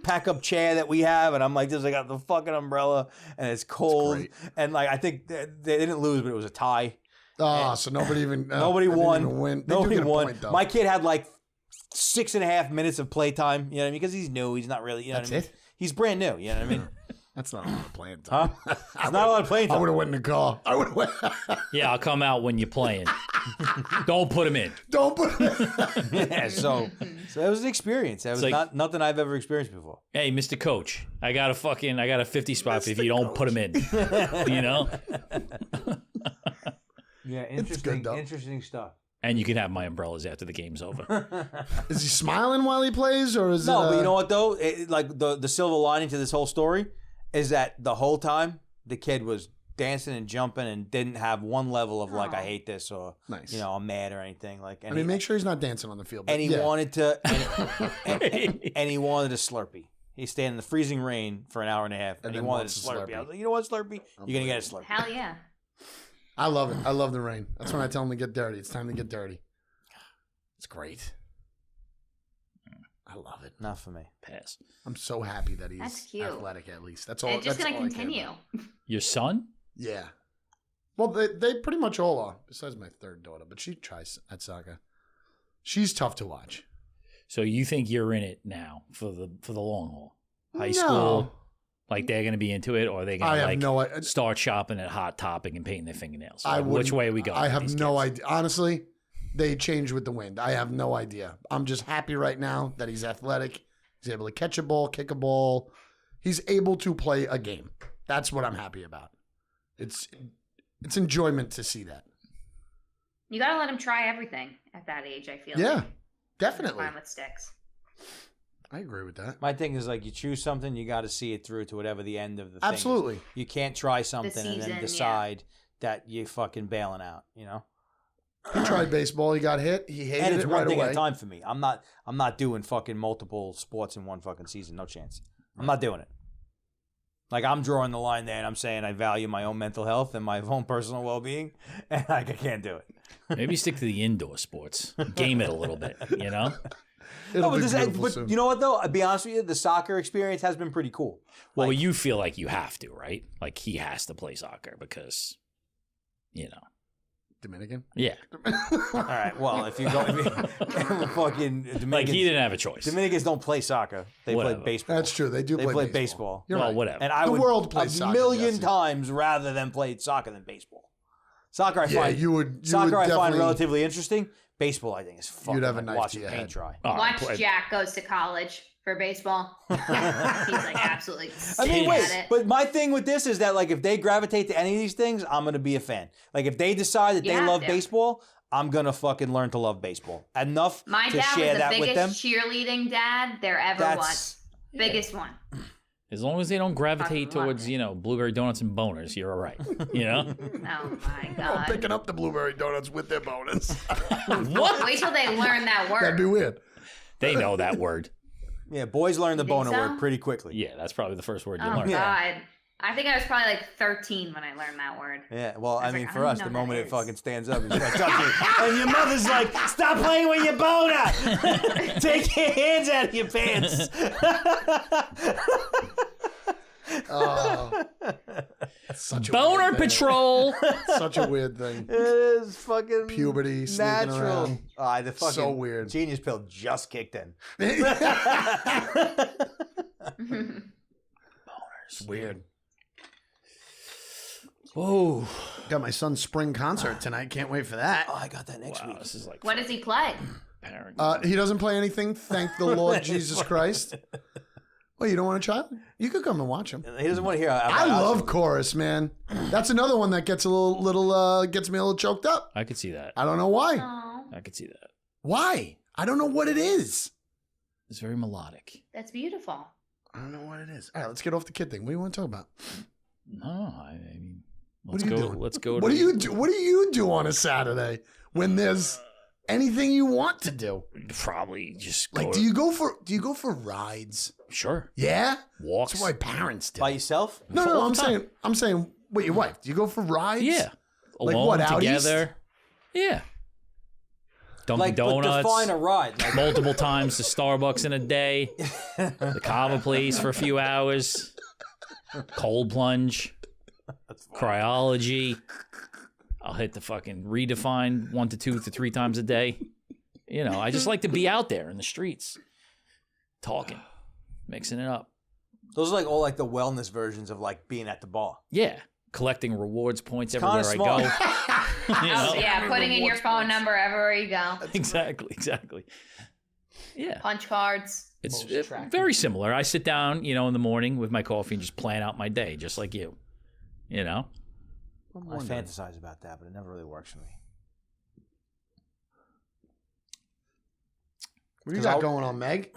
pack up chair that we have, and I'm like, I got the fucking umbrella, and it's cold. great. And like I think they didn't lose, but it was a tie. So nobody even Nobody they didn't won. even win. They do Nobody get a won. point, though. My kid had like 6.5 minutes of playtime. You know what I mean? Because he's new. He's not really. You know That's what I mean? it? He's brand new. You know what I mean? That's not a lot of playing time. Huh? It's not a lot of playing I time. would have went in the car. I would have went. Yeah, I'll come out when you're playing. Don't put him in. Don't put. Yeah, so it was an experience. It was like- nothing I've ever experienced before. Hey, Mr. Coach, I got a 50 spot if you don't put him in. You know? Yeah, good, though. interesting stuff. And you can have my umbrellas after the game's over. Is he smiling while he plays, or is No, it? but you know what though? Like the silver lining to this whole story is that the whole time the kid was dancing and jumping and didn't have one level of like I hate this or Nice. I'm mad or anything like. I mean, make sure he's not dancing on the field. But And he yeah. wanted to, and he wanted a Slurpee. He stayed in the freezing rain for an hour and a half, and he then wanted a wants a Slurpee. Slurpee. I was like, you know what, Slurpee? You're gonna get a Slurpee. Hell yeah. I love it. I love the rain. That's when I tell him to get dirty. It's time to get dirty. It's great. I love it. Not for me. Pass. I'm so happy that That's he's cute. athletic. At least that's all. And it's just that's gonna all I care continue. about. Your son? Yeah. Well, they pretty much all are. Besides my third daughter, but she tries at soccer. She's tough to watch. So you think you're in it now for the long haul? High No. school? Like they're going to be into it, or are they I going to have like no idea. start shopping at Hot Topic and painting their fingernails? I Like, which wouldn't- way we go? I with have these no kids? idea. Honestly, they change with the wind. I have no idea. I'm just happy right now that he's athletic. He's able to catch a ball, kick a ball. He's able to play a game. That's what I'm happy about. It's enjoyment to see that. You gotta let him try everything at that age, I feel. Yeah, like. definitely. Fine with sticks. I agree with that. My thing is like you choose something, you got to see it through to whatever the end of the thing is. Absolutely. You can't try something and season, then yeah. decide that you fucking bailing out. You know. He tried baseball. He got hit. He hated And it's it one right thing away. at a time for me. I'm not doing fucking multiple sports in one fucking season. No chance. I'm not doing it. Like I'm drawing the line there, and I'm saying I value my own mental health and my own personal well-being, and I can't do it. Maybe stick to the indoor sports. Game it a little bit, you know? It'll No, be but beautiful soon. you know what though? I'll be honest with you, the soccer experience has been pretty cool. Well, Like- you feel like you have to, right? Like he has to play soccer because, you know. Dominican? Yeah. All right. Well, if you go, fucking Dominicans, Like he didn't have a choice. Dominicans don't play soccer. They Whatever. play baseball. That's true. They do They play play baseball. baseball. You're Well, right. whatever. And I The would world plays a soccer, million Jesse. times rather than play soccer than baseball. Soccer, I Yeah, find you would soccer I find definitely- relatively interesting. Baseball, I think is fucking. You'd have a like knife watching to your paint head. dry. All right, Watch Jack goes to college for baseball. He's like absolutely I mean, sick wait, at it. but my thing with this is that like if they gravitate to any of these things, I'm gonna be a fan. Like if they decide that You they have love to. baseball, I'm gonna fucking learn to love baseball enough My to dad share was that the with them. biggest cheerleading dad there ever was. That's Biggest one. As long as they don't gravitate Fucking love towards, it. you know, blueberry donuts and boners, you're all right. You know? Oh my I'm god. picking up the blueberry donuts with their bonus. What? Wait till they learn that word. That'd be weird. They know that word. yeah, boys learn the You think boner so? word pretty quickly. Yeah, that's probably the first word you Oh learn. god. I think I was probably like 13 when I learned that word. Yeah, well, I was mean, like, I for don't us, know the what moment that it is. fucking stands up, you start touching, and your mother's like, "Stop playing with your boner! Take your hands out of your pants." Oh, such a Boner weird thing. Patrol. Such a weird thing. It is fucking Puberty, sneaking natural. around. The fucking So weird. genius pill just kicked in. It's weird. Whoa. Got my son's spring concert tonight. Can't wait for that. Oh, I got that next Wow, week. this is like What does he play? parent. He doesn't play anything. Thank the Lord Jesus Christ. Well, you don't want a child? You could come and watch him. He doesn't want to hear. I love chorus, man. That's another one that gets a little gets me a little choked up. I could see that. I don't know why. Oh, I could see that. Why? I don't know what it is. It's very melodic. that's beautiful. I don't know what it is. All right, let's get off the kid thing. What do you want to talk about? No, I mean, What let's are you go. doing? Let's go. What to, do you do? What do you do on a Saturday when there's anything you want to do? Probably just Like, go do you go for rides? Sure. Yeah, Walks. that's what my parents do. by yourself. No, all the I'm saying, wait, your wife? Do you go for rides? Yeah. Like Alone what, out together. Yeah. Dunkin' Like, but Donuts. define a ride. Like, Multiple times to Starbucks in a day. The Kava place for a few hours. Cold plunge. Cryology. I'll hit the fucking redefine 1 to 2 to 3 times a day. You know, I just like to be out there in the streets. Talking. Mixing it up. those are like all like the wellness versions of like being at the bar. Yeah. Collecting rewards points Kinda everywhere I smart. go. You know? Oh, yeah, putting in your rewards phone points. number everywhere you go. Exactly. Yeah. Punch cards. It's Most tracking. very similar. I sit down, in the morning with my coffee and just plan out my day, just like you. You know? I fantasize about that, but it never really works for me. What do you 'Cause got I'll- going on, Meg?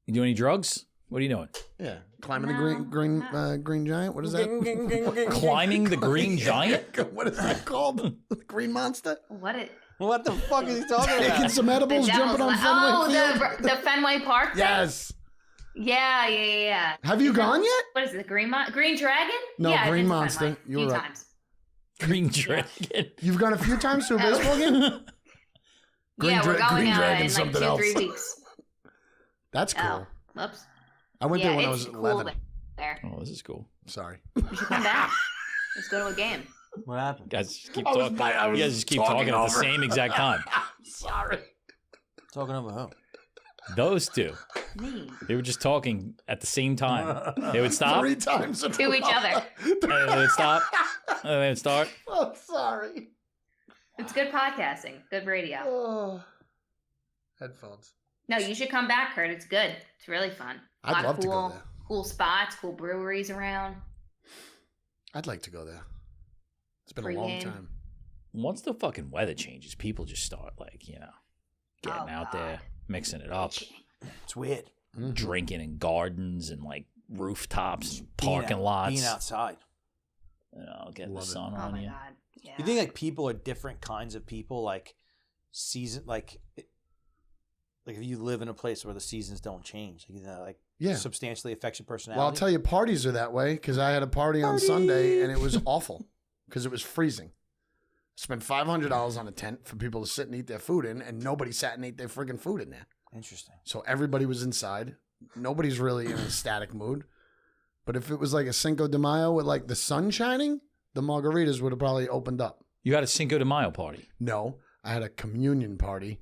You do any drugs? What are you doing? Yeah, climbing No. the green giant. What is that? Climbing the green giant? What is that called? The green monster? What it? What the fuck is he talking Taking about? some edibles, jumping on Fenway Field. the Fenway Park thing? Yes. Yeah. Have you gone yet? What is it? The Green Dragon? No, yeah, I've Green been to Monster. Fenway You a were few right. times. Green dragon. You've gone a few times to a baseball game. Green Yeah, we're Dra- going Green in Dragon's like something 2-3 else. weeks. That's cool. Oh, whoops. I went yeah, there when I it's was cool 11. there. Oh, this is cool. Sorry. You should come back. Let's go to a game. What happened? Guys just keep I was talking. by- I was You guys just keep talking talking at the over. same exact time. Sorry. Talking over who? Those two. Me. They were just talking at the same time. They would stop, 3 times To each other. and they would stop, and they would start. Oh, sorry. It's good podcasting, good radio. Oh, headphones. No, you should come back, Kurt. It's good. It's really fun. A lot I'd love of to cool, go there. cool spots, cool breweries around. I'd like to go there. It's been a long Pre-game. time. Once the fucking weather changes, people just start like, you know, getting out there, mixing it up, It's weird. drinking in gardens and like rooftops, and Being parking out- lots. Being outside. You know, getting Love the it. sun Oh on my you. god. Yeah. You think like people are different kinds of people, like season, like if you live in a place where the seasons don't change, like, you know, like Yeah. substantially affects your personality. Well, I'll tell you, parties are that way because I had a party on Sunday and it was awful because it was freezing. Spent $500 on a tent for people to sit and eat their food in, and nobody sat and ate their friggin' food in there. Interesting. So everybody was inside. Nobody's really in a static mood. But if it was like a Cinco de Mayo with like the sun shining, the margaritas would have probably opened up. You had a Cinco de Mayo party. No, I had a communion party,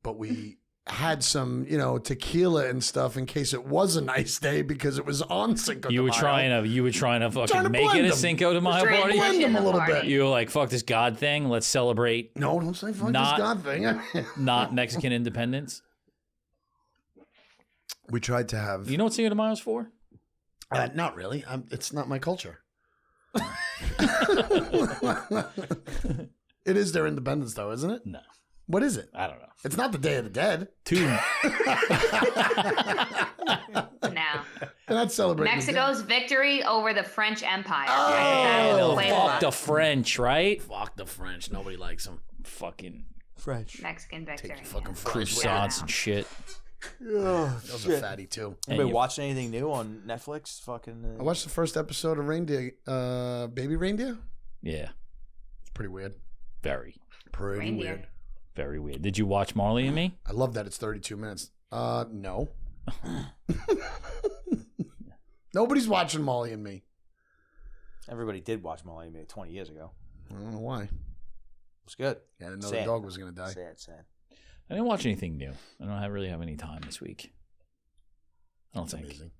but we had some, tequila and stuff in case it was a nice day because it was on Cinco de Mayo. You were trying to fucking Trying to make it blend a them. Cinco de Mayo Straight party. blend them a little bit. You were like, fuck this God thing. Let's celebrate No, don't say fuck Not- this God thing. not Mexican independence. We tried to have. You know what Cinco de Mayo's for? Not really. It's not my culture. It is their independence, though, isn't it? No, What is it? I don't know. It's not the Day of the Dead. No. They're not celebrating. the Mexico's victory over the French Empire. Oh, That was fuck Puebla. Fuck the French, right? Dead. Fuck the French. Nobody likes them. Fucking French. Mexican victory. Take your fucking yeah. French. croissants and shit. Oh, Those are fatty too. Anybody you- watching anything new on Netflix? Fucking. I watched the first episode of Reindeer, Baby Reindeer. Yeah, It's pretty weird. very, Pretty Reindeer. weird. very weird. Did you watch Marley and Me? I love that it's 32 minutes. No. Nobody's watching Molly and Me. Everybody did watch Molly maybe 20 years ago. I don't know why. It was good. Yeah, I didn't know Sad. the dog was gonna die. Sad. I didn't watch anything new. I don't really have any time this week. I don't That's think. amazing.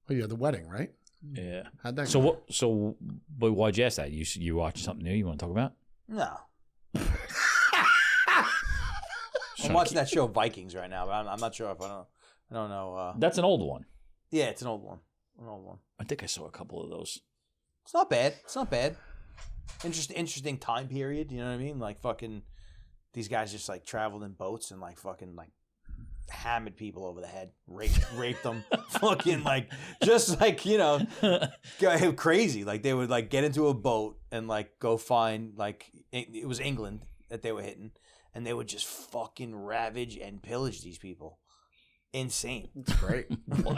Oh, you had the wedding, right? Yeah. How'd that So go? what? So, but why'd you ask that? You watching something new? You want to talk about? No. I'm watching that show Vikings right now, but I'm not sure if I don't know. That's an old one. Yeah, it's an old one. I think I saw a couple of those. It's not bad. Interesting time period. You know what I mean? Like fucking, these guys just like traveled in boats and like fucking like hammered people over the head, raped them, fucking like just like go crazy. Like they would like get into a boat and like go find like it was England that they were hitting, and they would just fucking ravage and pillage these people. Insane. It's great. Well,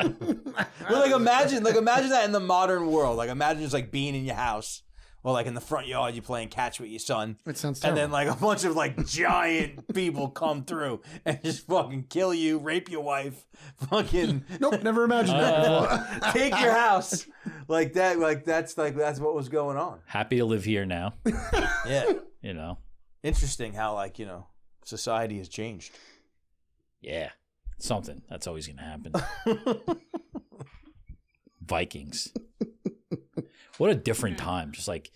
like imagine that in the modern world. Like imagine just like being in your house or like in the front yard, you playing catch with your son. It sounds And terrible. then like a bunch of like giant people come through and just fucking kill you, rape your wife, fucking Nope, never imagined that before. take your house. Like that, that's what was going on. Happy to live here now. Yeah. You know. Interesting how like, society has changed. Yeah. Something. That's always going to happen. Vikings. What a different time. Just like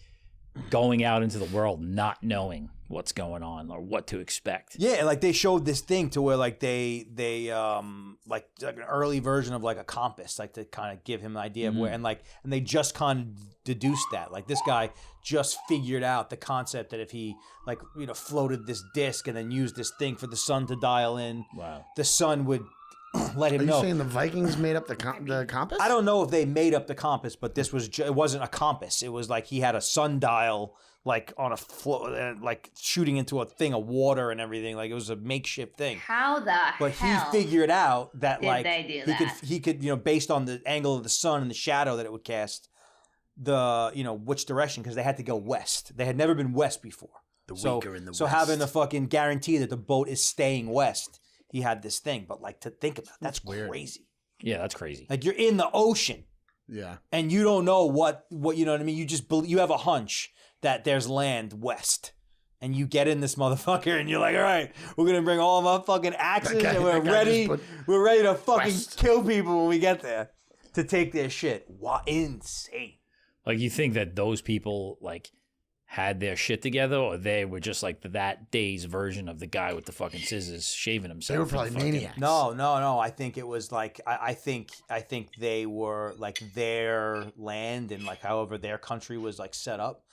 going out into the world not knowing what's going on or what to expect. Yeah, like they showed this thing to where like they like an early version of like a compass, like to kind of give him an idea of where, and they just kind of deduced that. Like this guy just figured out the concept that if he like floated this disc and then used this thing for the sun to dial in, Wow. the sun would let Are him you know. saying the Vikings made up the compass? I don't know if they made up the compass, but this was it wasn't a compass. It was like he had a sundial like on a float, like shooting into a thing of water and everything. Like it was a makeshift thing. How the But hell he figured out that did like they do he that? could based on the angle of the sun and the shadow that it would cast, which direction, because they had to go west. They had never been west before. The weaker in the so west. having a fucking guarantee that the boat is staying west, he had this thing. But like to think about that's weird. crazy. Yeah, that's crazy. Like you're in the ocean Yeah. and you don't know what you know what I mean. You just you have a hunch that there's land west. And you get in this motherfucker, and you're like, "All right, we're gonna bring all of our fucking axes, That guy- and we're that guy ready. just put We're ready to fucking west. kill people when we get there to take their shit." Wow, insane. Like you think that those people like had their shit together, or they were just like that day's version of the guy with the fucking scissors shaving himself. They were probably maniacs. No. I think it was like I think they were like their land and like however their country was like set up.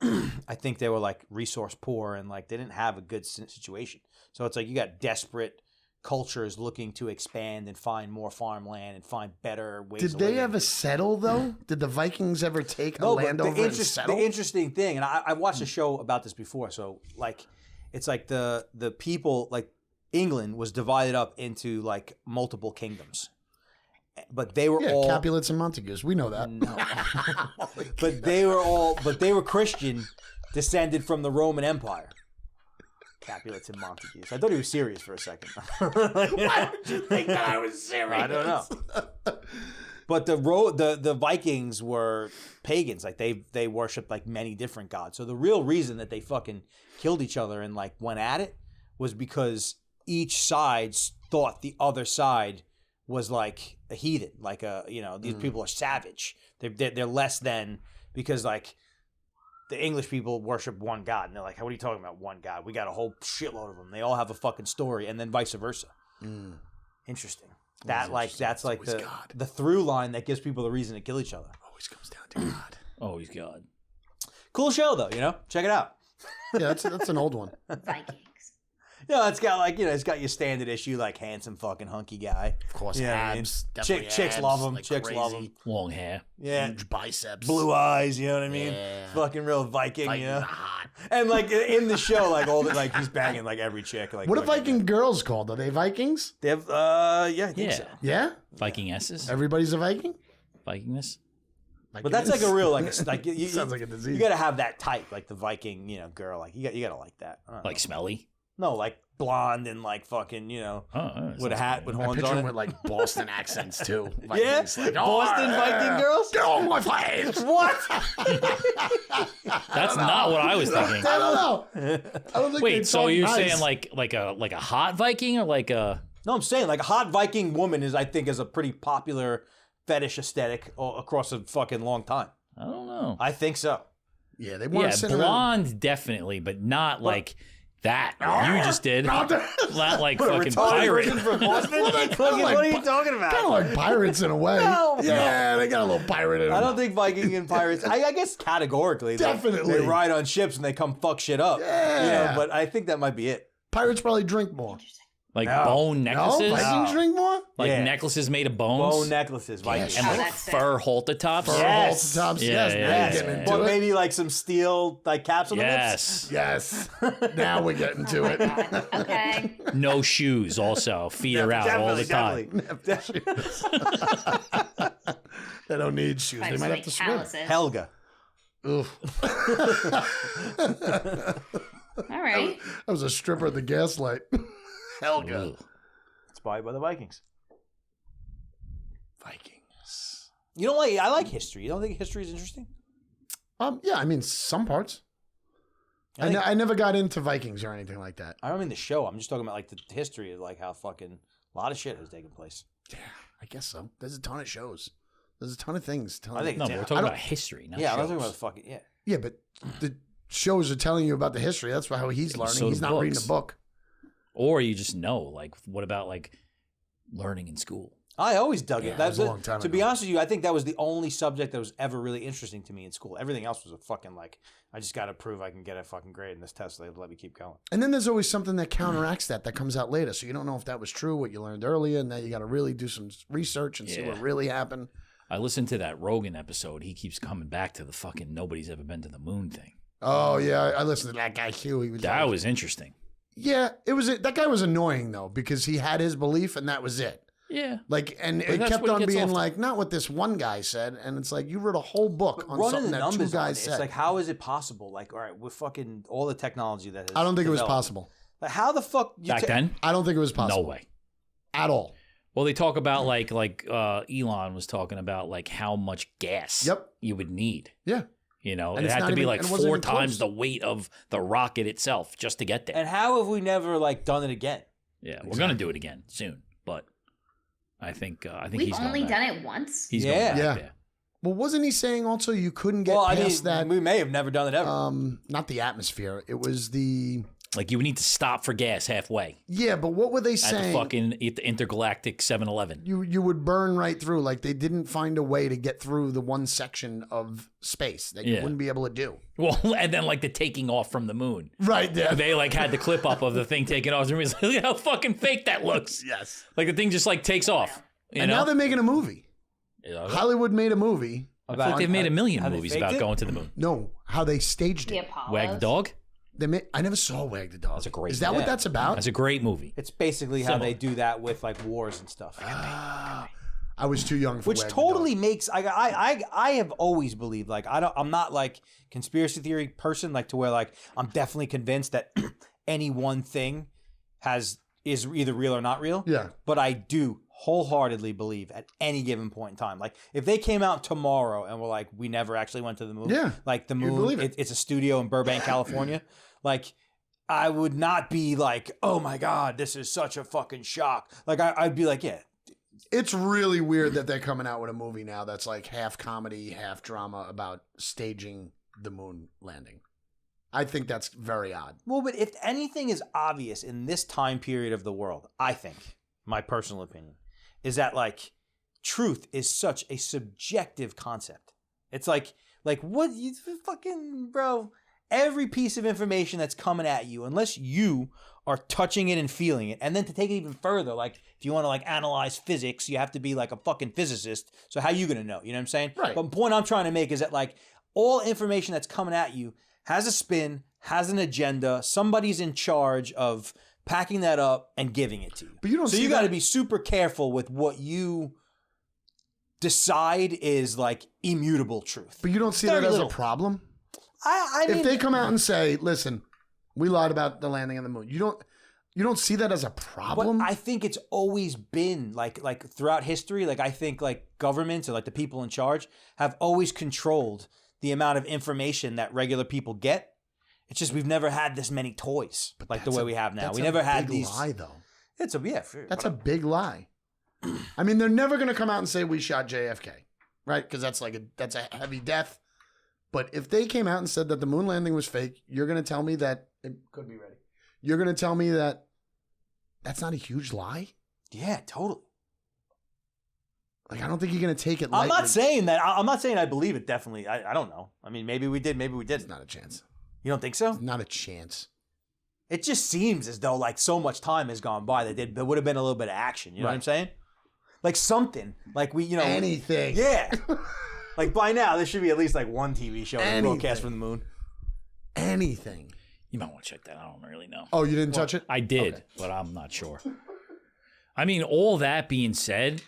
I think they were like resource poor and like they didn't have a good situation. So it's like you got desperate cultures looking to expand and find more farmland and find better ways. Did of they living. ever settle though? Did the Vikings ever take a land over and settle? The interesting thing, and I watched a show about this before, so like it's like the people like England was divided up into like multiple kingdoms. But they were all Capulets and Montagues. We know that. No. but they were Christian, descended from the Roman Empire. Capulets and Montagues. I thought he was serious for a second. Why would you think that I was serious? I don't know. But the Vikings were pagans. Like they worshipped like many different gods. So the real reason that they fucking killed each other and like went at it was because each side thought the other side was like a heathen, like these people are savage. They're less than, because like the English people worship one god, and they're like, "What are you talking about? One god? We got a whole shitload of them. They all have a fucking story," and then vice versa. Interesting. That's like the through line that gives people the reason to kill each other. Always comes down to God. Always God. Cool show though, check it out. Yeah, that's an old one. Vikings. Yeah, it's got like it's got your standard issue like handsome fucking hunky guy. Of course, abs. definitely Chicks abs, love him. like Chicks crazy. love him. Long hair. Yeah, Huge biceps, blue eyes. You know what I mean? Yeah. Fucking real Viking. Vikings are hot. And like in the show, like all the like he's banging like every chick. Like What are fucking- Viking girls called? Are they Vikings? They have I think so. Yeah, Viking S's. everybody's a Viking. Vikingness. But that's like a real like you Sounds like a disease. You got to have that type, like the Viking, girl. Like you got to like that. I don't know. Like smelly. No, like blonde and like fucking, with a hat with I horns picture on them it. with like Boston accents too. Yeah, Vikings, like, Boston Viking girls. Get on my face. What? That's not what I was thinking. I don't know. I don't think they Wait, so talk you're nice. saying like a hot Viking or like a No, I'm saying like a hot Viking woman I think is a pretty popular fetish aesthetic across a fucking long time. I don't know. I think so. Yeah, they want Yeah, to sit around. blonde definitely, but not like that. You just did. Not like What, a fucking retarded pirate. person from Boston? Well, they kinda What are like you talking about? Kind of like pirates in a way. No. Yeah, they got a little pirate in them. I don't think Viking and pirates. I guess categorically, Definitely. they ride on ships and they come fuck shit up. Yeah. But I think that might be it. Pirates probably drink more. Like No. bone No, necklaces. Vikings drink more. Like Yeah. necklaces made of bones. Bone necklaces, Vikings. and Oh, like that's fur halter tops. Fur Yes. halter tops. Yeah, Yes, yeah, now yeah, you're getting yeah. into But it. maybe like some steel like caps on the Yes. Yes. Now we're getting to it. God. Okay. No shoes. Also, feet are out all the time. Definitely. They don't need shoes. They might have to swim. Helga. Oof. All right. That was a stripper at the gaslight. Helga. Ooh. Inspired by the Vikings. Vikings. You don't like? I like history. You don't think history is interesting? Yeah, I mean some parts. I think- I never got into Vikings or anything like that. I don't mean the show. I'm just talking about like the history of like how fucking a lot of shit has taken place. Yeah, I guess so. There's a ton of shows. There's a ton of things. I think No, Yeah. but we're I talking don't- about history, not Yeah, I'm not shows. talking about the fucking yeah. Yeah, but the shows are telling you about the history. That's how he's learning. So He's the not reading books. a book. Or you just know, like, what about like learning in school? I always dug Yeah, it. that was a long time To be ago. honest with you, I think that was the only subject that was ever really interesting to me in school. Everything else was a fucking like, I just got to prove I can get a fucking grade in this test. So they let me keep going. And then there's always something that counteracts that comes out later. So you don't know if that was true, what you learned earlier, and now you got to really do some research and see Yeah. what really happened. I listened to that Rogan episode. He keeps coming back to the fucking nobody's ever been to the moon thing. Oh yeah, I listened to that guy Hugh. He was That like- was interesting. yeah. It was that guy was annoying though because he had his belief and that was it. Yeah. Like, and But it that's kept what he on gets being off- like, not what this one guy said, and it's like you wrote a whole book on Running something the that two numbers on it, guys said. it's like, how is it possible? Like, all right, with fucking all the technology that has I don't think it was developed, possible. Like, how the fuck you Back then? I don't think it was possible. No way. At all. Well, they talk about like Elon was talking about like how much gas Yep. you would need. Yeah. You know, And it it's had not to be even- like and it wasn't 4 even times close. the weight of the rocket itself just to get there. And how have we never like done it again? Yeah, we're gonna do it again soon, but I think We've he's only going done back. it once. He's Yeah. going back Yeah. there. Well, wasn't he saying also you couldn't get past that? We may have never done it ever. Not the atmosphere. It was the. Like you would need to stop for gas halfway. Yeah, but what were they saying? At the fucking intergalactic 7-Eleven. You would burn right through. Like they didn't find a way to get through the one section of space that you wouldn't be able to do. Well, and then like the taking off from the moon. Right there. They like had the clip up of the thing taking off. And like, look at how fucking fake that looks. Yes. Like the thing just like takes off. And now they're making a movie. Hollywood made a movie. I feel like they've made a million movies about going to the moon. No, how they staged it. Wag the Dog? I never saw Wag the Dog. That's a great Is that what that's about? That's a great movie. It's basically how they do that with like wars and stuff. I was too young for Which Wag the totally Dog. makes I have always believed like I'm not like conspiracy theory person like to where like I'm definitely convinced that any one thing is either real or not real. Yeah. But I do wholeheartedly believe at any given point in time. Like if they came out tomorrow and were like, we never actually went to the moon. Yeah, Like the you'd moon, believe it. it's a studio in Burbank, California. Like I would not be like, oh my God, this is such a fucking shock. Like I'd be like, yeah. It's really weird that they're coming out with a movie now that's like half comedy, half drama about staging the moon landing. I think that's very odd. Well, but if anything is obvious in this time period of the world, I think, my personal opinion, is that like truth is such a subjective concept. It's like what you fucking bro, every piece of information that's coming at you, unless you are touching it and feeling it, and then to take it even further, like if you want to like analyze physics, you have to be like a fucking physicist. So how you gonna know? You know what I'm saying? Right. But the point I'm trying to make is that like all information that's coming at you has a spin, has an agenda. Somebody's in charge of packing that up and giving it to you. But you don't. So see you got to that- be super careful with what you decide is like immutable truth. But you don't see Very that as little. a problem. I mean, If they come out and say, "Listen, we lied about the landing on the moon," you don't see that as a problem. but I think it's always been like throughout history. Like I think like governments or like the people in charge have always controlled the amount of information that regular people get. It's just we've never had this many toys like the way we have now. That's We a never had big these. lie, though. It's a That's a big lie. I mean, they're never going to come out and say we shot JFK, right? Because that's a heavy death. But if they came out and said that the moon landing was fake, you're going to tell me that it could be ready. You're going to tell me that that's not a huge lie. Yeah, totally. Like I don't think you're going to take it. I'm lightly. not saying that. I'm not saying I believe it. Definitely, I don't know. I mean, maybe we did. Maybe we It's didn't. not a chance. You don't think so? Not a chance. It just seems as though like so much time has gone by that there would have been a little bit of action. You know what I'm Right. saying? Like something. Like Anything. Yeah. Like by now, there should be at least like one TV show that's broadcast Anything. from the moon. Anything. You might want to check that. I don't really know. Oh, you didn't touch it? I did, Okay. but I'm not sure. I mean, all that being said,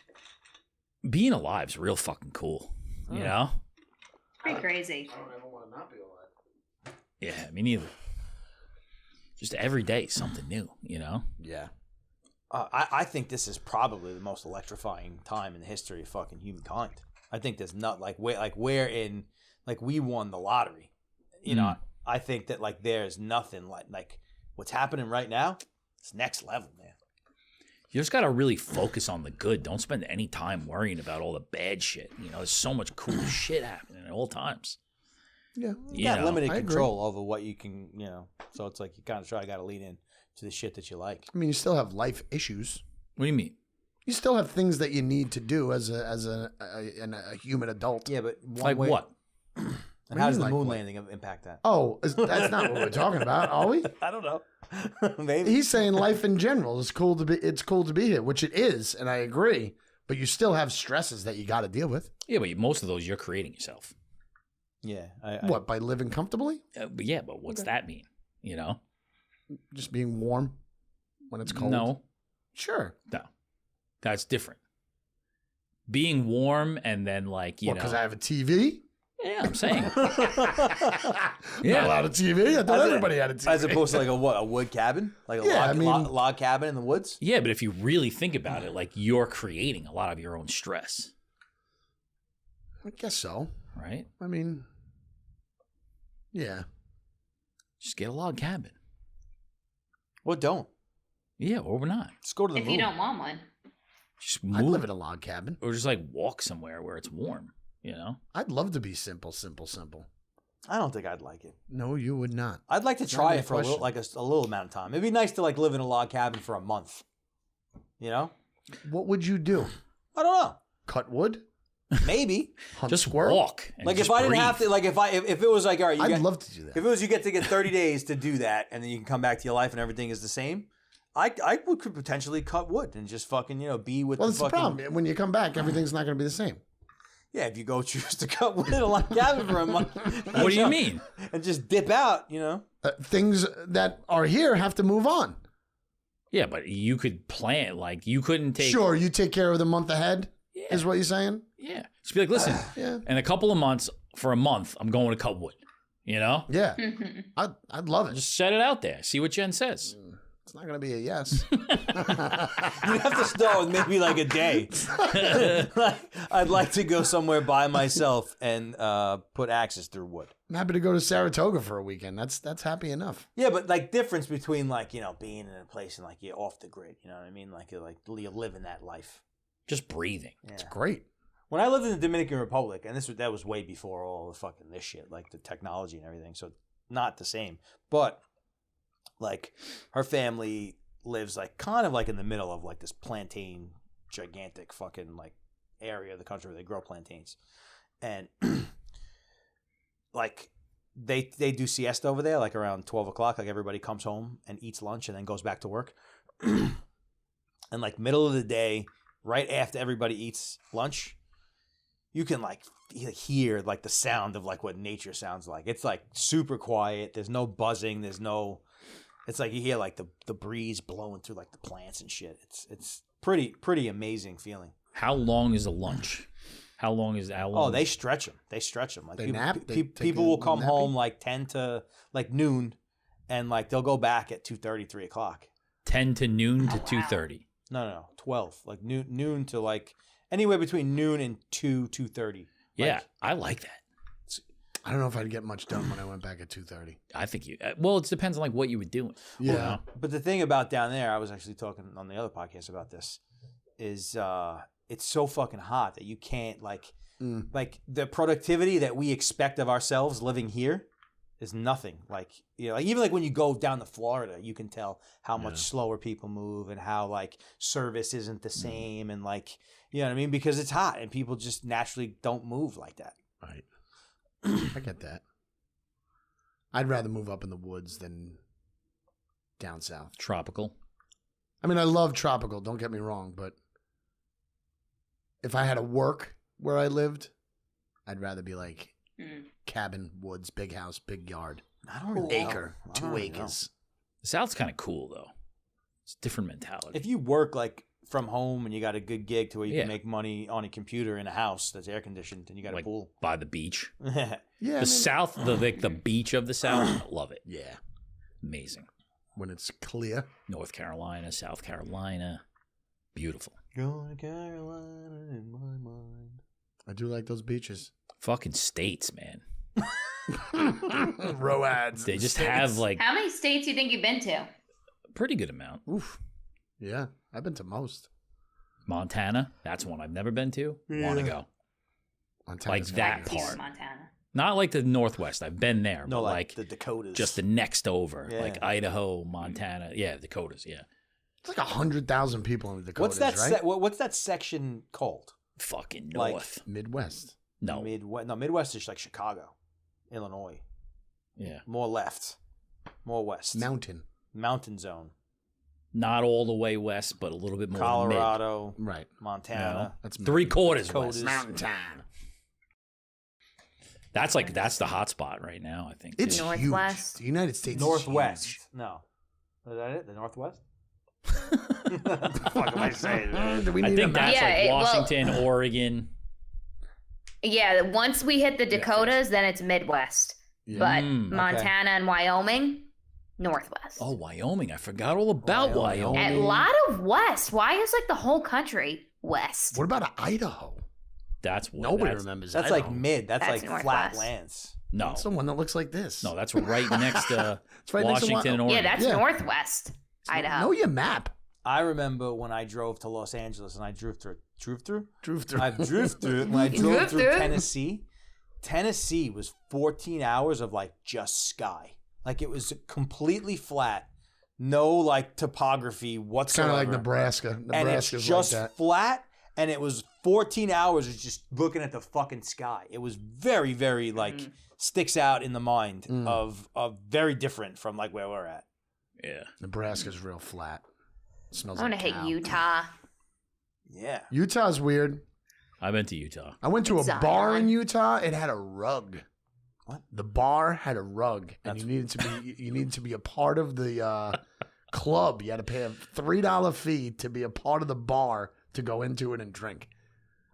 being alive's real fucking cool. You know? Pretty crazy. I don't ever want to not be alive. Yeah, me neither. Just every day something new, you know? Yeah. I think this is probably the most electrifying time in the history of fucking humankind. I think there's not like where in like we won the lottery. You know, I think that like there's nothing like what's happening right now. It's next level, man. You just got to really focus on the good. Don't spend any time worrying about all the bad shit. You know, there's so much cool shit happening at all times. Yeah. You got limited I agree. control over what you can, so it's like you kind of got to lean in to the shit that you like. I mean, you still have life issues. What do you mean? You still have things that you need to do as a human adult. Yeah, but Like what? And how does the like moon what? landing impact that? Oh, that's not what we're talking about, are we? I don't know. Maybe. He's saying life in general is cool to be. It's cool to be here, which it is, and I agree. But you still have stresses that you got to deal with. Yeah, but most of those you're creating yourself. Yeah. What, by living comfortably? But what's that mean? You know? Just being warm when it's cold? No. Sure. No. That's different. Being warm and then like, you know. Because I have a TV? Yeah, I'm saying. Not allowed a TV? I thought everybody had a TV. As opposed to like a wood cabin? Like a Yeah, log cabin in the woods? Yeah, but if you really think about it, like you're creating a lot of your own stress, I guess so. right? I mean, yeah. Just get a log cabin. Well, don't. Yeah, or not. Just go to the If moon. you don't want one. Just I'd move live in a log cabin. or just like walk somewhere where it's warm. You know, I'd love to be simple, simple, simple. I don't think I'd like it. No, you would not. I'd like to Not try even it for a little, question. a little amount of time. It'd be nice to like live in a log cabin for a month. You know? What would you do? I don't know. Cut wood? Maybe. Hunt just squirrel? walk. And Like just if I didn't breathe. have to, like if it was like, all right, I'd love to do if that. it was you get 30 days to do that, and then you can come back to your life and everything is the same. I could potentially cut wood and just fucking be with Well, the that's the fucking problem. When you come back, everything's not going to be the same. yeah. If you go choose to cut wood in a log cabin for a month, What do you mean? And just dip out, Things that are here have to move on. Yeah, but you could plan. Like you couldn't take. Sure, you take care of the month ahead, Yeah. is what you're saying? Yeah. Just be like, listen. Yeah. In a couple of months, for a month, I'm going to cut wood. You know. Yeah. I'd love it. Just set it out there. See what Jen says. It's not going to be a yes. you have to start with maybe like a day. I'd like to go somewhere by myself and put axes through wood. I'm happy to go to Saratoga for a weekend. That's happy enough. Yeah, but like difference between like being in a place and like you're off the grid. You know what I mean? Like you're living that life. Just breathing. Yeah. It's great. When I lived in the Dominican Republic, and that was way before all the fucking this shit, like the technology and everything. So not the same, but like her family lives like kind of like in the middle of like this plantain, gigantic fucking like area of the country where they grow plantains, and like they do siesta over there like around 12 o'clock. Like everybody comes home and eats lunch and then goes back to work, and like middle of the day, right after everybody eats lunch, you can like hear like the sound of like what nature sounds like. It's like super quiet. There's no buzzing. It's like you hear like the breeze blowing through like the plants and shit. It's pretty amazing feeling. How long is a lunch? How long? Oh, they stretch them. Like They people, nap? They take people a will come nappy? home like 10 to like noon, and like they'll go back at 2:30, 3 o'clock. 10 to noon to wow. 2:30. No, 12. Like noon to like anywhere between noon and 2:30. Yeah, Like, I like that. I don't know if I'd get much done when I went back at 2:30. I think you. Well, it depends on like what you were doing. Yeah. But the thing about down there, I was actually talking on the other podcast about this, is it's so fucking hot that you can't like the productivity that we expect of ourselves living here is nothing. Like like even like when you go down to Florida, you can tell how much slower people move and how like service isn't the same and like you know what I mean, because it's hot and people just naturally don't move like that. Right. I get that. I'd rather move up in the woods than down south. Tropical. I mean, I love tropical, don't get me wrong, but if I had to work where I lived, I'd rather be like cabin, woods, big house, big yard. I don't really know. Acre, I 2 don't really know. acres. The South's kind of cool though. It's a different mentality. If you work like from home and you got a good gig to where you Yeah. can make money on a computer in a house that's air conditioned and you got like a pool. by the beach. Yeah, The South, the beach of the South, love it. Yeah, Amazing. when it's clear. North Carolina, South Carolina, beautiful. Going to Carolina in my mind. I do like those beaches. Fucking states, man. Roads. They just have like How many states do you think you've been to? a pretty good amount. Oof. Yeah, I've been to most. Montana, that's one I've never been to. Want to go. Montana's Like that fabulous. part. Montana. Not like the Northwest. I've been there, No, but like like the Dakotas. just the next over, Yeah. like Idaho, Montana. Yeah, Dakotas. Yeah, It's like 100,000 people in the Dakotas, what's that? right? What's that section called? fucking Like- north. Midwest. No, Midwest. No, Midwest is like Chicago, Illinois. yeah, More left, more west. Mountain zone. not all the way west, but a little bit more. Colorado, Right. Montana. That's Mid. 3/4 Dakotas. west. mountain time. That's the hot spot right now. I think It's too. Northwest. huge. The United States Northwest. is huge. No, is that it? The Northwest. What the fuck am I saying, man? Do we I need think a map? that's like well- Washington, Oregon. Yeah, once we hit the Dakotas, then it's Midwest. Yeah. But Mm, Montana and Wyoming, Northwest. Oh, Wyoming! I forgot all about Wyoming. A Wyoming. lot of West. Why is like the whole country West? What about Idaho? That's what. Nobody that's, remembers That's Idaho. like mid. That's That's like flat Northwest. lands. No, That's the one that looks like this. no, that's right next to It's right next to Washington and Wy- Oregon. Yeah, that's Yeah. Northwest. Idaho. Know your map. I remember when I drove to Los Angeles and I drove through. I drove through when I You drove drove through through? Tennessee. Tennessee was 14 hours of like just sky. Like it was completely flat, no like topography It's kind whatsoever. of like Nebraska. And it's Nebraska's just like that. flat, and it was 14 hours of just looking at the fucking sky. It was very, very like sticks out in the mind of very different from like where we're at. Yeah. Nebraska's real flat. It smells I'm gonna like hit cow. Utah. Yeah. Utah's weird. I've been to Utah. I went to a Zion. bar in Utah. It had a rug. What? The bar had a rug, and That's- you needed to be a part of the club. You had to pay a $3 fee to be a part of the bar to go into it and drink.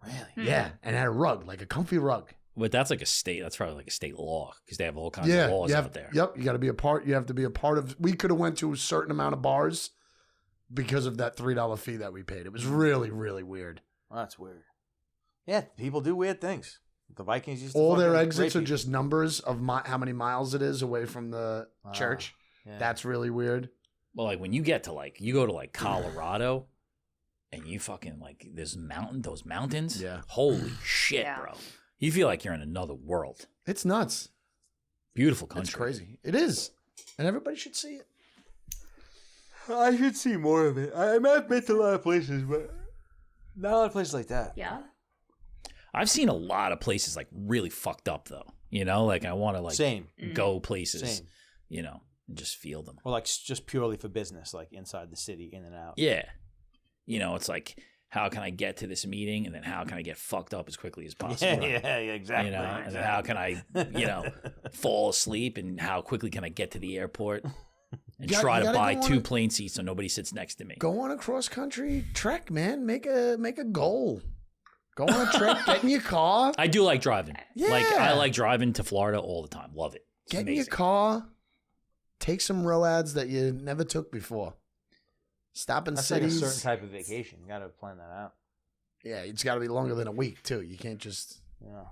Really? Yeah, and it had a rug, like a comfy rug. But that's like a state. That's probably like a state law because they have all kinds Yeah, of laws you have, out there. Yep, you got to be a part. You have to be a part of. We could have went to a certain amount of bars because of that $3 fee that we paid. It was really, really weird. Oh, that's weird. Yeah, people do weird things. The Vikings used to All their fucking exits rape are you. just numbers of how many miles it is away from the church. Yeah. That's really weird. Well, like when you get to like you go to like Colorado, and you fucking like those mountains. Yeah. Holy shit, Yeah. bro! You feel like you're in another world. It's nuts. Beautiful country. It's crazy. It is, and everybody should see it. I should see more of it. I might have been to a lot of places, but not a lot of places like that. Yeah. I've seen a lot of places like really fucked up though. You know, like I want to like Same. go places. Same. You know, and just feel them. Or like just purely for business, like inside the city, in and out. Yeah. You know, it's like, how can I get to this meeting, and then how can I get fucked up as quickly as possible? Yeah, exactly. You know, and then how can I, fall asleep, and how quickly can I get to the airport and You try to gotta buy go on 2 a- plane seats so nobody sits next to me? Go on a cross country trek, man. Make a goal. Go on a trek. Get in your car. I do like driving. Like I Yeah. like driving to Florida all the time. Love it. It's Get in your amazing. car. Take some roads that you never took before. Stop in That's like a cities. certain type of vacation. You got to plan that out. Yeah, it's got to be longer than a week too. You can't just. Yeah.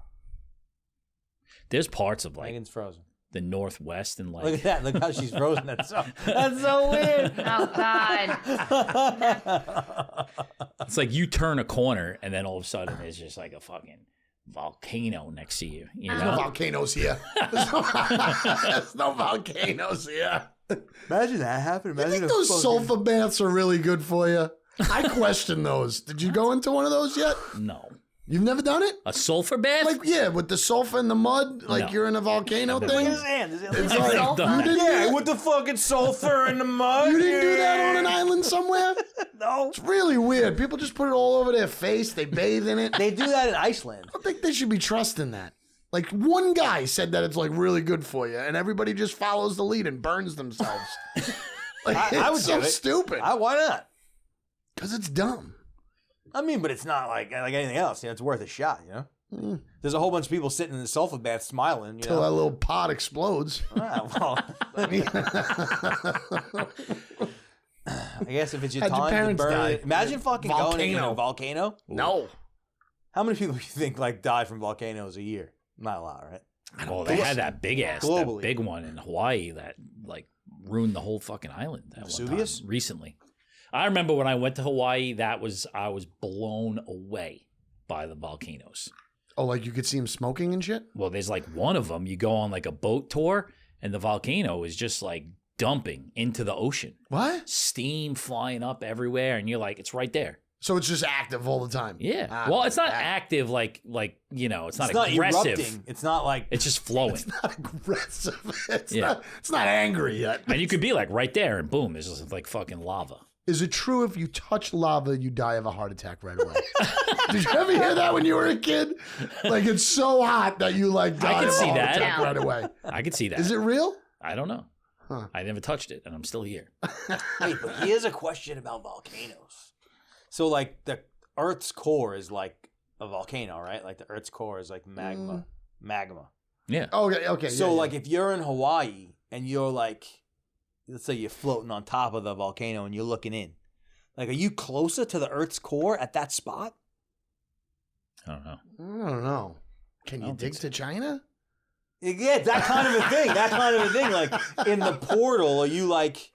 There's parts of like Megan's frozen. the Northwest and Look like at that. Look how she's frozen. That's so weird. Oh God. it's like you turn a corner and then all of a sudden there's just like a fucking volcano next to you. You There's no know? volcanoes here. There's no volcanoes here. Imagine that happened. I Imagine think those sulfur baths are really good for you. I question those. Did you go into one of those yet? No. You've never done it? A sulfur bath? Like, yeah, with the sulfur and the mud, like No. you're in a volcano Look thing. at his hand. His hand. It's I've like, done you that. didn't, do Yeah, that? with the fucking sulfur and the mud. You didn't do that on an Yeah. island somewhere? No. It's really weird. People just put it all over their face. They bathe in it. I They do that in Iceland. don't think they should be trusting that. Like, one guy said that it's like really good for you, and everybody just follows the lead and burns themselves. Like, I would it's so do it. stupid. Why not? Because it's dumb. I mean, but it's not like anything else. You know, it's worth a shot. You know, Mm. there's a whole bunch of people sitting in the sulfur bath smiling. You Till that know, little pot explodes. Ah, well, I guess if it's your How'd your time to parents burn die? it. Imagine fucking going in a Volcano. volcano. No. How many people do you think like die from volcanoes a year? Not a lot, right? Well, they had that big ass, that Globally. big one in Hawaii that like ruined the whole fucking island. At one time, Vesuvius? recently. I remember when I went to Hawaii, I was blown away by the volcanoes. Oh, like you could see him smoking and shit? Well, there's like one of them. You go on like a boat tour, and the volcano is just like dumping into the ocean, What? steam flying up everywhere, and you're like, it's right there. So it's just active all the time? Yeah. Ah, well, it's not that- active like it's not It's not aggressive. erupting. It's not like It's just flowing. It's not aggressive. It's, Yeah. it's not angry yet. And you could be like right there, and boom, there's just like fucking lava. Is it true if you touch lava, you die of a heart attack right away? Did you ever hear that when you were a kid? Like, it's so hot that you, like, die can of a see heart that. attack Yeah. right away. I could see that. Is it real? I don't know. Huh. I never touched it, and I'm still here. Wait, but here's a question about volcanoes. So, like, the Earth's core is like a volcano, right? Like, the Earth's core is like magma. Magma. Yeah. Okay. So, yeah, yeah. like, if you're in Hawaii and you're like, let's say you're floating on top of the volcano and you're looking in, like, are you closer to the Earth's core at that spot? I don't know. I don't know. Can I you don't dig think so. to China? Yeah, that kind of a thing. That kind of a thing. Like, in the portal, are you like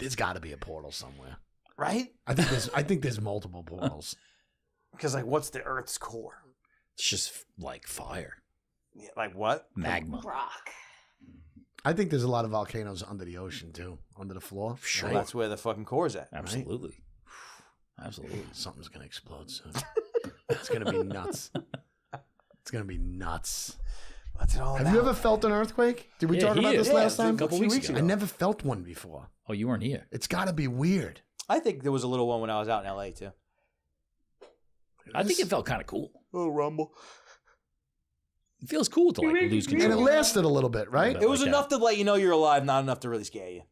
There's got to be a portal somewhere. Right? I think there's multiple portals. Because like, what's the Earth's core? It's just like fire, Yeah, like what? magma. Rock. I think there's a lot of volcanoes under the ocean too, under the floor. Sure. Well, that's where the fucking core's at. Absolutely. Absolutely. Something's gonna explode soon. It's gonna be nuts. It's gonna be nuts. What's it all Have about? you ever felt an earthquake? Did we talk about here. this Yeah, last a time? couple weeks ago. I never felt one before. Oh, you weren't here. It's got to be weird. I think there was a little one when I was out in LA too. I think it felt kind of cool. Oh, rumble. It feels cool to like lose And it control. lasted a little bit, right? bit. It was like enough to let you know you're alive, not enough to really scare you.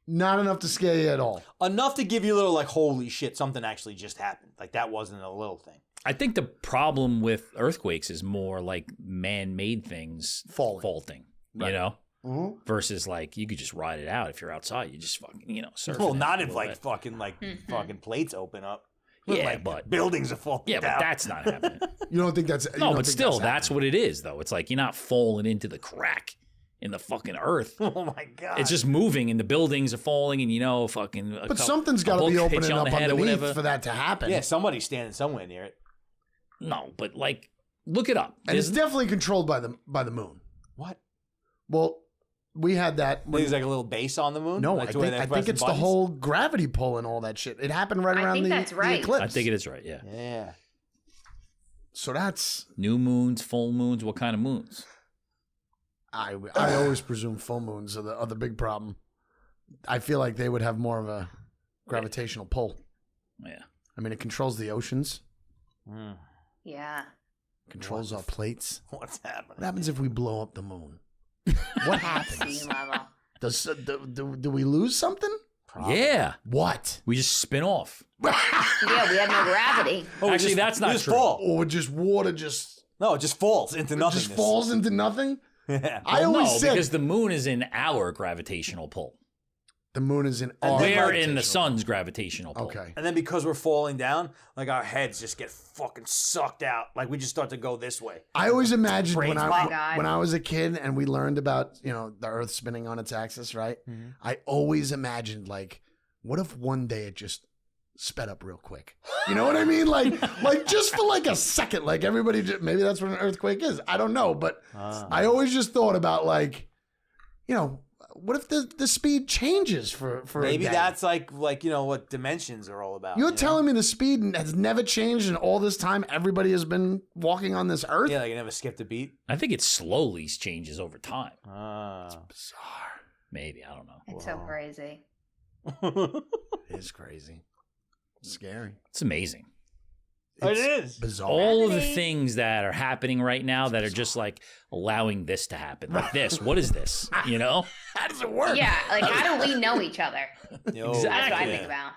Not enough to scare you at all. Enough to give you a little like, holy shit, something actually just happened. Like that wasn't a little thing. I think the problem with earthquakes is more like man-made things faulting. Right. You know, Mm-hmm. versus like you could just ride it out if you're outside. You just fucking surf. Well, it not a if little like bit. fucking like Mhm. fucking plates open up. Yeah, Like, but buildings are falling yeah, down. but that's not happening. You don't think that's No, but still, that's what it is, though. It's like you're not falling into the crack in the fucking earth. Oh my god! It's just moving, and the buildings are falling, and fucking. But something's got to be opening up or underneath whatever. for that to happen. yeah, somebody's standing somewhere near it. No, but like, look it up. And it's definitely controlled by the moon. What? Well, we had that. when- There's like a little base on the moon. no, like I to where think they're it's pressing the buttons? whole gravity pull and all that shit. It happened right I around think the, that's right. the eclipse. I think it is right. Yeah. Yeah. So that's New moons, full moons. What kind of moons? I always presume full moons are the big problem. I feel like they would have more of a gravitational pull. Yeah. I mean, it controls the oceans, Mm. Yeah. controls our plates. What's happening? What happens if we blow up the moon? What happens? Sea level. Do we lose something? Probably. Yeah. What? We just spin off. Yeah, we have no gravity. Oh, we Actually, just- that's we not just true. Fall. Or just water just No, it just falls into nothingness. just falls into nothing? Yeah. I Well, always no, said because the moon is in our gravitational pull. the moon is in And our then We're in the gravitational- sun's gravitational pull. Okay. And then because we're falling down, like our heads just get fucking sucked out. Like we just start to go this way. I always imagined Brains when pop. I was a kid and we learned about, the earth spinning on its axis, right? Mhm. I always imagined like, what if one day it just sped up real quick? You know what I mean? Like just for like a second, like everybody maybe that's what an earthquake is. I don't know, but I always just thought about like, what if the speed changes for Maybe a day? that's like what dimensions are all about. You're you know? telling me the speed has never changed in all this time everybody has been walking on this earth? Yeah, like you never skipped a beat. I think it slowly changes over time. Bizarre. Maybe. I don't know. It's so crazy. It is crazy. Scary. It's amazing. It is. Bizarre. All of the Gravity. things that are happening right now that are just like allowing this to happen. Like this. What is this? You know? How does it work? Yeah, like how do we know each other? Yo, That's what I Exactly. think about.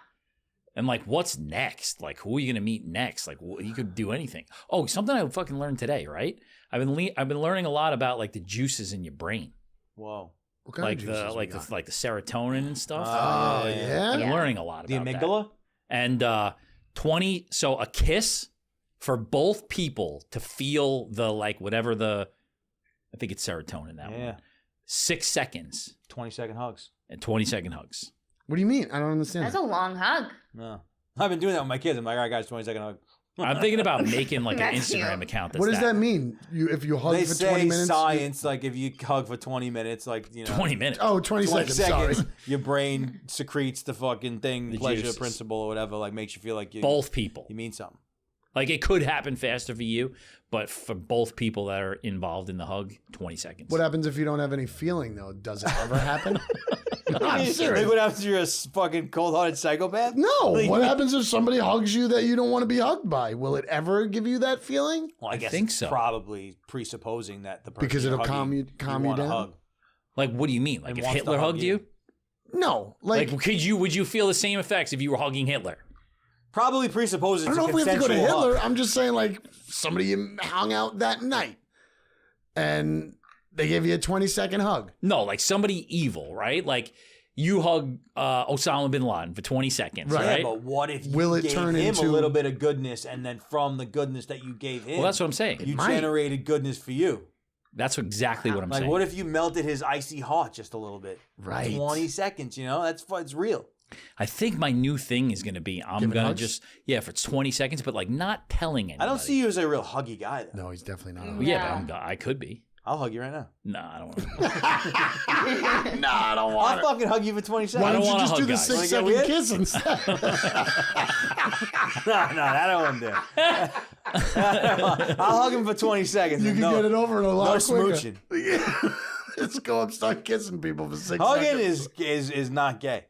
And like, what's next? Like, who are you gonna meet next? Like, you could do anything. Oh, something I fucking learned today, right? I've been learning a lot about like the juices in your brain, Whoa. What kind like of the juices we like got? the like the serotonin and stuff. Oh, yeah? I've been Yeah. learning a lot The about that. amygdala? And 20. So a kiss for both people to feel the like whatever the, I think it's serotonin that Yeah. one. 6 seconds 20-second hugs. and 20-second hugs. What do you mean? I don't understand. That's a long hug. No. I've been doing that with my kids. I'm like, all right, guys, 20-second hug. I'm thinking about making like an That's Instagram cute. account. What does that mean? If you hug They for say 20 minutes? science, like if you hug for 20 minutes, like, 20 minutes. Oh, 20 20 seconds. seconds, Sorry. your brain secretes the fucking thing, The pleasure juices. principle or whatever, like makes you feel like you Both people. mean something. Like it could happen faster for you, but for both people that are involved in the hug, 20 seconds. What happens if you don't have any feeling, though? Does it ever happen? No, I'm Like, serious. what happens if you're a fucking cold-hearted psychopath? No. Like- What happens if somebody hugs you that you don't want to be hugged by? Will it ever give you that feeling? Well, I guess think it's so. probably presupposing that the person Because you're it'll hugging, calm you want to down? hug. Like, what do you mean? Like And if wants to Hitler hug hugged you. you? No. Like, would you feel the same effects if you were hugging Hitler? Probably presupposes I it's don't a know if we have to go to consensual Hitler. hug. I'm just saying, like, somebody you hung out that night and they gave you a 20-second hug. No, like somebody evil, right? Like you hug Osama bin Laden for 20 seconds, Right. right? Yeah, but what if you Will it gave turn him into- a little bit of goodness, and then from the goodness that you gave him, Well, that's what I'm saying. you might. generated goodness for you? That's exactly what I'm Like, saying. what if you melted his icy heart just a little bit? Right. 20 seconds, you know? That's fun. It's real. I think my new thing is going to be I'm Giving going to hugs? just, for 20 seconds, but like not telling anybody. I don't see you as a real huggy guy, though. No, he's definitely not. Well, yeah, but I could be. I'll hug you right now. No, I don't want to. No, I don't I'll want it. fucking hug you for 20 seconds. Why don't don't you wanna just do hug the guys. 6 Wanna get second weird? kiss instead? No, that I won't do. I'll hug him for 20 seconds. You and can no, get it over in a lot no quicker. smooching. Yeah. Just go up, start kissing people for 6 Hugging seconds. is not gay.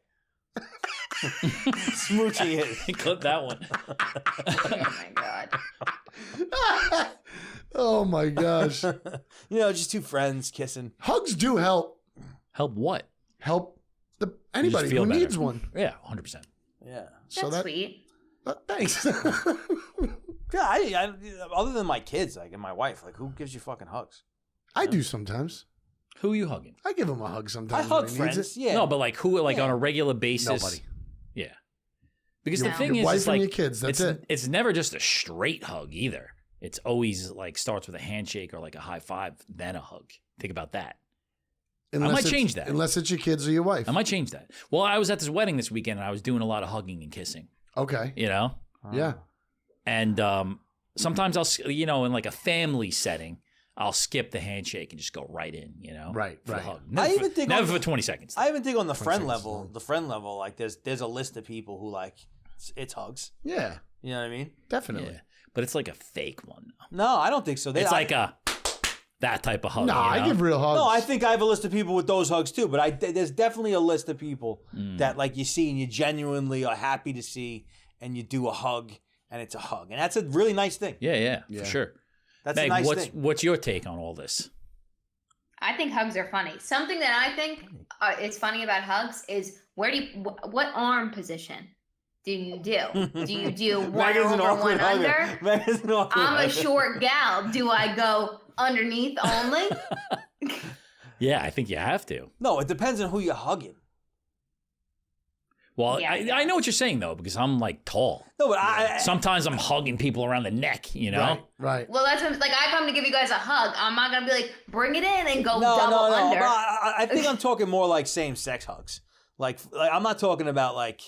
Smooching is. Clip that one. Oh my god. Oh my gosh. You know, just two friends kissing. Hugs do help. Help what? Help anybody feel who better. needs one. Yeah, 100%. Yeah. So That's sweet. Thanks. Yeah, I other than my kids, like, and my wife, like, who gives you fucking hugs? I do sometimes. Who are you hugging? I give him a hug I sometimes. hug when he friends. needs it. Yeah. No, but like who, like Yeah. on a regular basis? Nobody. Yeah. Because Your, the thing your is, wife it's and like, your kids. That's it. It's never just a straight hug either. It's always like starts with a handshake or like a high five, then a hug. Think about that. might it's- change that. Unless it's your kids or your wife. I might change that. Well, I was at this wedding this weekend and I was doing a lot of hugging and kissing, Okay. you know? Yeah. And sometimes I'll, in like a family setting, I'll skip the handshake and just go right in, you know? Right, For the right. hug. I Never, even for, think never on for the- 20 seconds. I even think on the 20 friend seconds level, long. like there's a list of people who like it's hugs. Yeah. You know what I mean? Definitely. Yeah. But it's like a fake one. No, I don't think so. It's like that type of hug. No, you I know? give real hugs. No, I think I have a list of people with those hugs too. But there's definitely a list of people that like you see and you genuinely are happy to see, and you do a hug and it's a hug, and that's a really nice thing. Yeah, Yeah. for sure. That's Meg, a nice thing. what's your take on all this? I think hugs are funny. Something that I think is funny about hugs is what arm position do you do? Do you do one Megan's an over, awkward one hugger. under? Megan's an awkward I'm a hugger. short gal. Do I go underneath only? Yeah, I think you have to. No, it depends on who you're hugging. Well, Yeah, I know what you're saying though, because I'm like tall. No, but I Sometimes I'm hugging people around the neck, you know? Right. Right. Well, that's what, like I come to give you guys a hug. I'm not gonna be like, bring it in and go no, double no. under. But I think I'm talking more like same-sex hugs. Like I'm not talking about like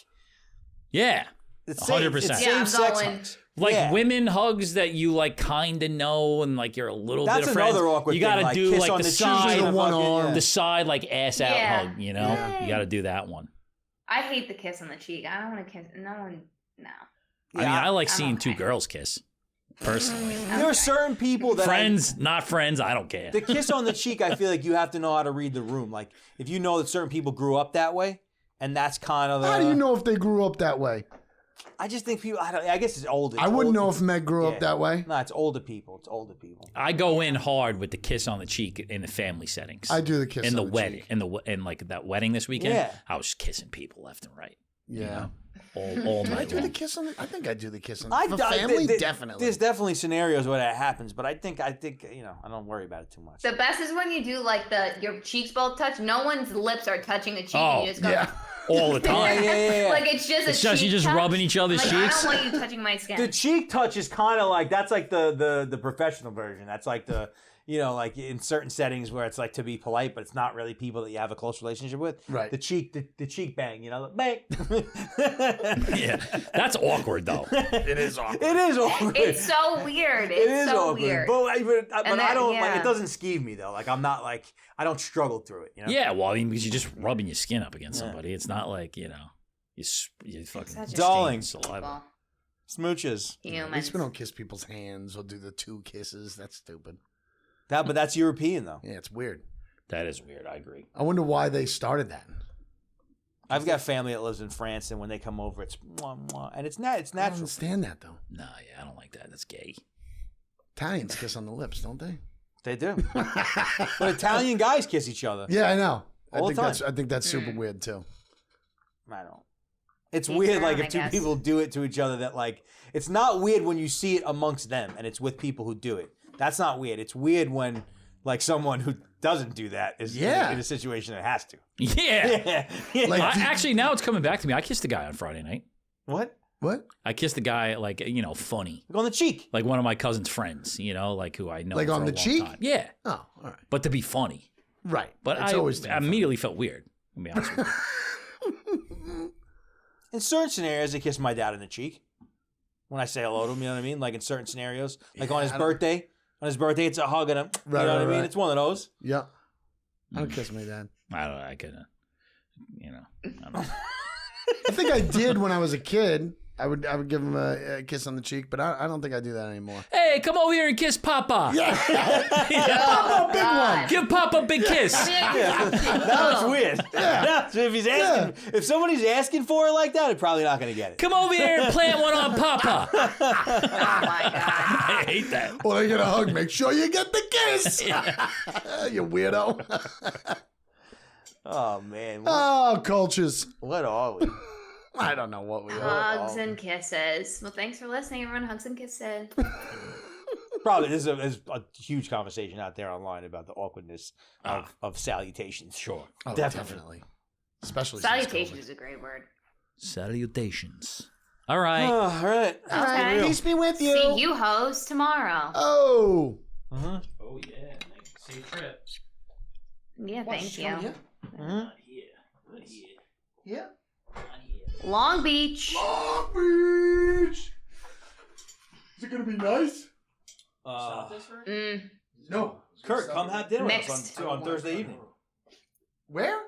Yeah. it's 100%. It's Yeah, I'm same-sex going- hugs. Like Yeah. women hugs that you like kind of know and like you're a little That's bit of friends. another awkward You got to thing, like, do kiss like on the the cheek side, and one fucking- arm. the side like ass out Yeah. hug. You know, Yeah. you got to do that one. I hate the kiss on the cheek. I don't want to kiss. No one. No. I mean, I like I'm seeing two okay. girls kiss. Personally, There are certain people that friends, not friends. I don't care. the kiss on the cheek, I feel like you have to know how to read the room. Like if you know that certain people grew up that way, and that's kind of the. How do you know if they grew up that way? I just think people. I guess it's older. I wouldn't know if Meg grew up that way. No, it's older people. It's older people. I go in hard with the kiss on the cheek in the family settings. I do the kiss in the on the wedding, cheek. in like that wedding this weekend. Yeah. I was kissing people left and right. Yeah. You know? all Do I night do the long. kiss on the? I think I do the kiss on I for I- family. there- Definitely. There's definitely scenarios where that happens, but I think you know I don't worry about it too much. The best is when you do like your cheeks both touch. No one's lips are touching the cheek. Oh, and you just go. yeah. all the time. Yeah. Like it's just It's a just cheek you just touch. rubbing each other's Like, cheeks. I don't want you touching my skin. The cheek touch is kind of like that's like the professional version. That's like the like in certain settings where it's like to be polite, but it's not really people that you have a close relationship with. Right. The cheek bang. The bang. Yeah, that's awkward though. It is awkward. It is awkward. It's so weird. It It's is so awkward. weird. But I that- don't like yeah. it. Doesn't skeeve me though. Like I'm not like I don't struggle through it. Yeah, well, I mean, because you're just rubbing your skin up against somebody. It's not like you fucking Such a- Darling. saliva. Well, Smooches. At humans. least we don't kiss people's hands or do the two kisses. That's stupid. But that's European though. Yeah, it's weird. That is weird. I agree. I wonder why they started that. I've got family that lives in France, and when they come over, it's mwah, mwah, and it's I don't natural. understand that though. No, yeah, I don't like that. That's gay. Italians kiss on the lips, don't they? They do. But Italian guys kiss each other. Yeah, I know. All the time. I think that's super weird too. I don't. It's Each weird, their like own, if I two guess. people do it to each other. That like, it's not weird when you see it amongst them, and it's with people who do it. That's not weird. It's weird when like someone who doesn't do that is Yeah. in a situation that has to. Yeah. Yeah. Like, Actually, now it's coming back to me. I kissed a guy on Friday night. What? What? I kissed a guy like funny, Like on the cheek. like one of my cousin's friends, like who I know Like for on a the long cheek? time. Yeah, Oh, all right. but to be funny. Right. But It's I always to be funny. immediately felt weird. To be honest with you. In certain scenarios, I kiss my dad in the cheek when I say hello to him. You know what I mean? Like in certain scenarios, like on his birthday. On his birthday, it's a hug and a. Right, you know what I right, mean? right. It's one of those. Yeah. I don't kiss my dad. I couldn't. I don't know. I think I did when I was a kid. I would give him a kiss on the cheek, but I don't think I do that anymore. Hey, come over here and kiss Papa. Yeah. Oh, big God. one. Give Papa a big kiss. Now it's weird. Yeah. So if he's asking, if somebody's asking for it like that, I'm probably not going to get it. Come over here and plant one on Papa. Oh my God. I hate that. Well, they get a hug. Make sure you get the kiss. You weirdo. Oh man, Oh, cultures. what are we? I don't know what we are. Hugs and kisses. Well, thanks for listening, everyone. Hugs and kisses. Probably there's a huge conversation out there online about the awkwardness of salutations. Sure. Oh, Definitely. definitely. Especially Salutation since is a great word. Salutations. All right. Oh, all right. COVID. All right, Okay. peace be with you. See you hoes tomorrow. Oh. Uh-huh. Oh yeah. Safe trip. Yeah, thank you. Mm-hmm. Not here. Not here. Yeah. Not here. Long Beach. Long Beach. Is it gonna be nice? Mm, No. Kurt, come have dinner with us Mixed. on Thursday evening. Where?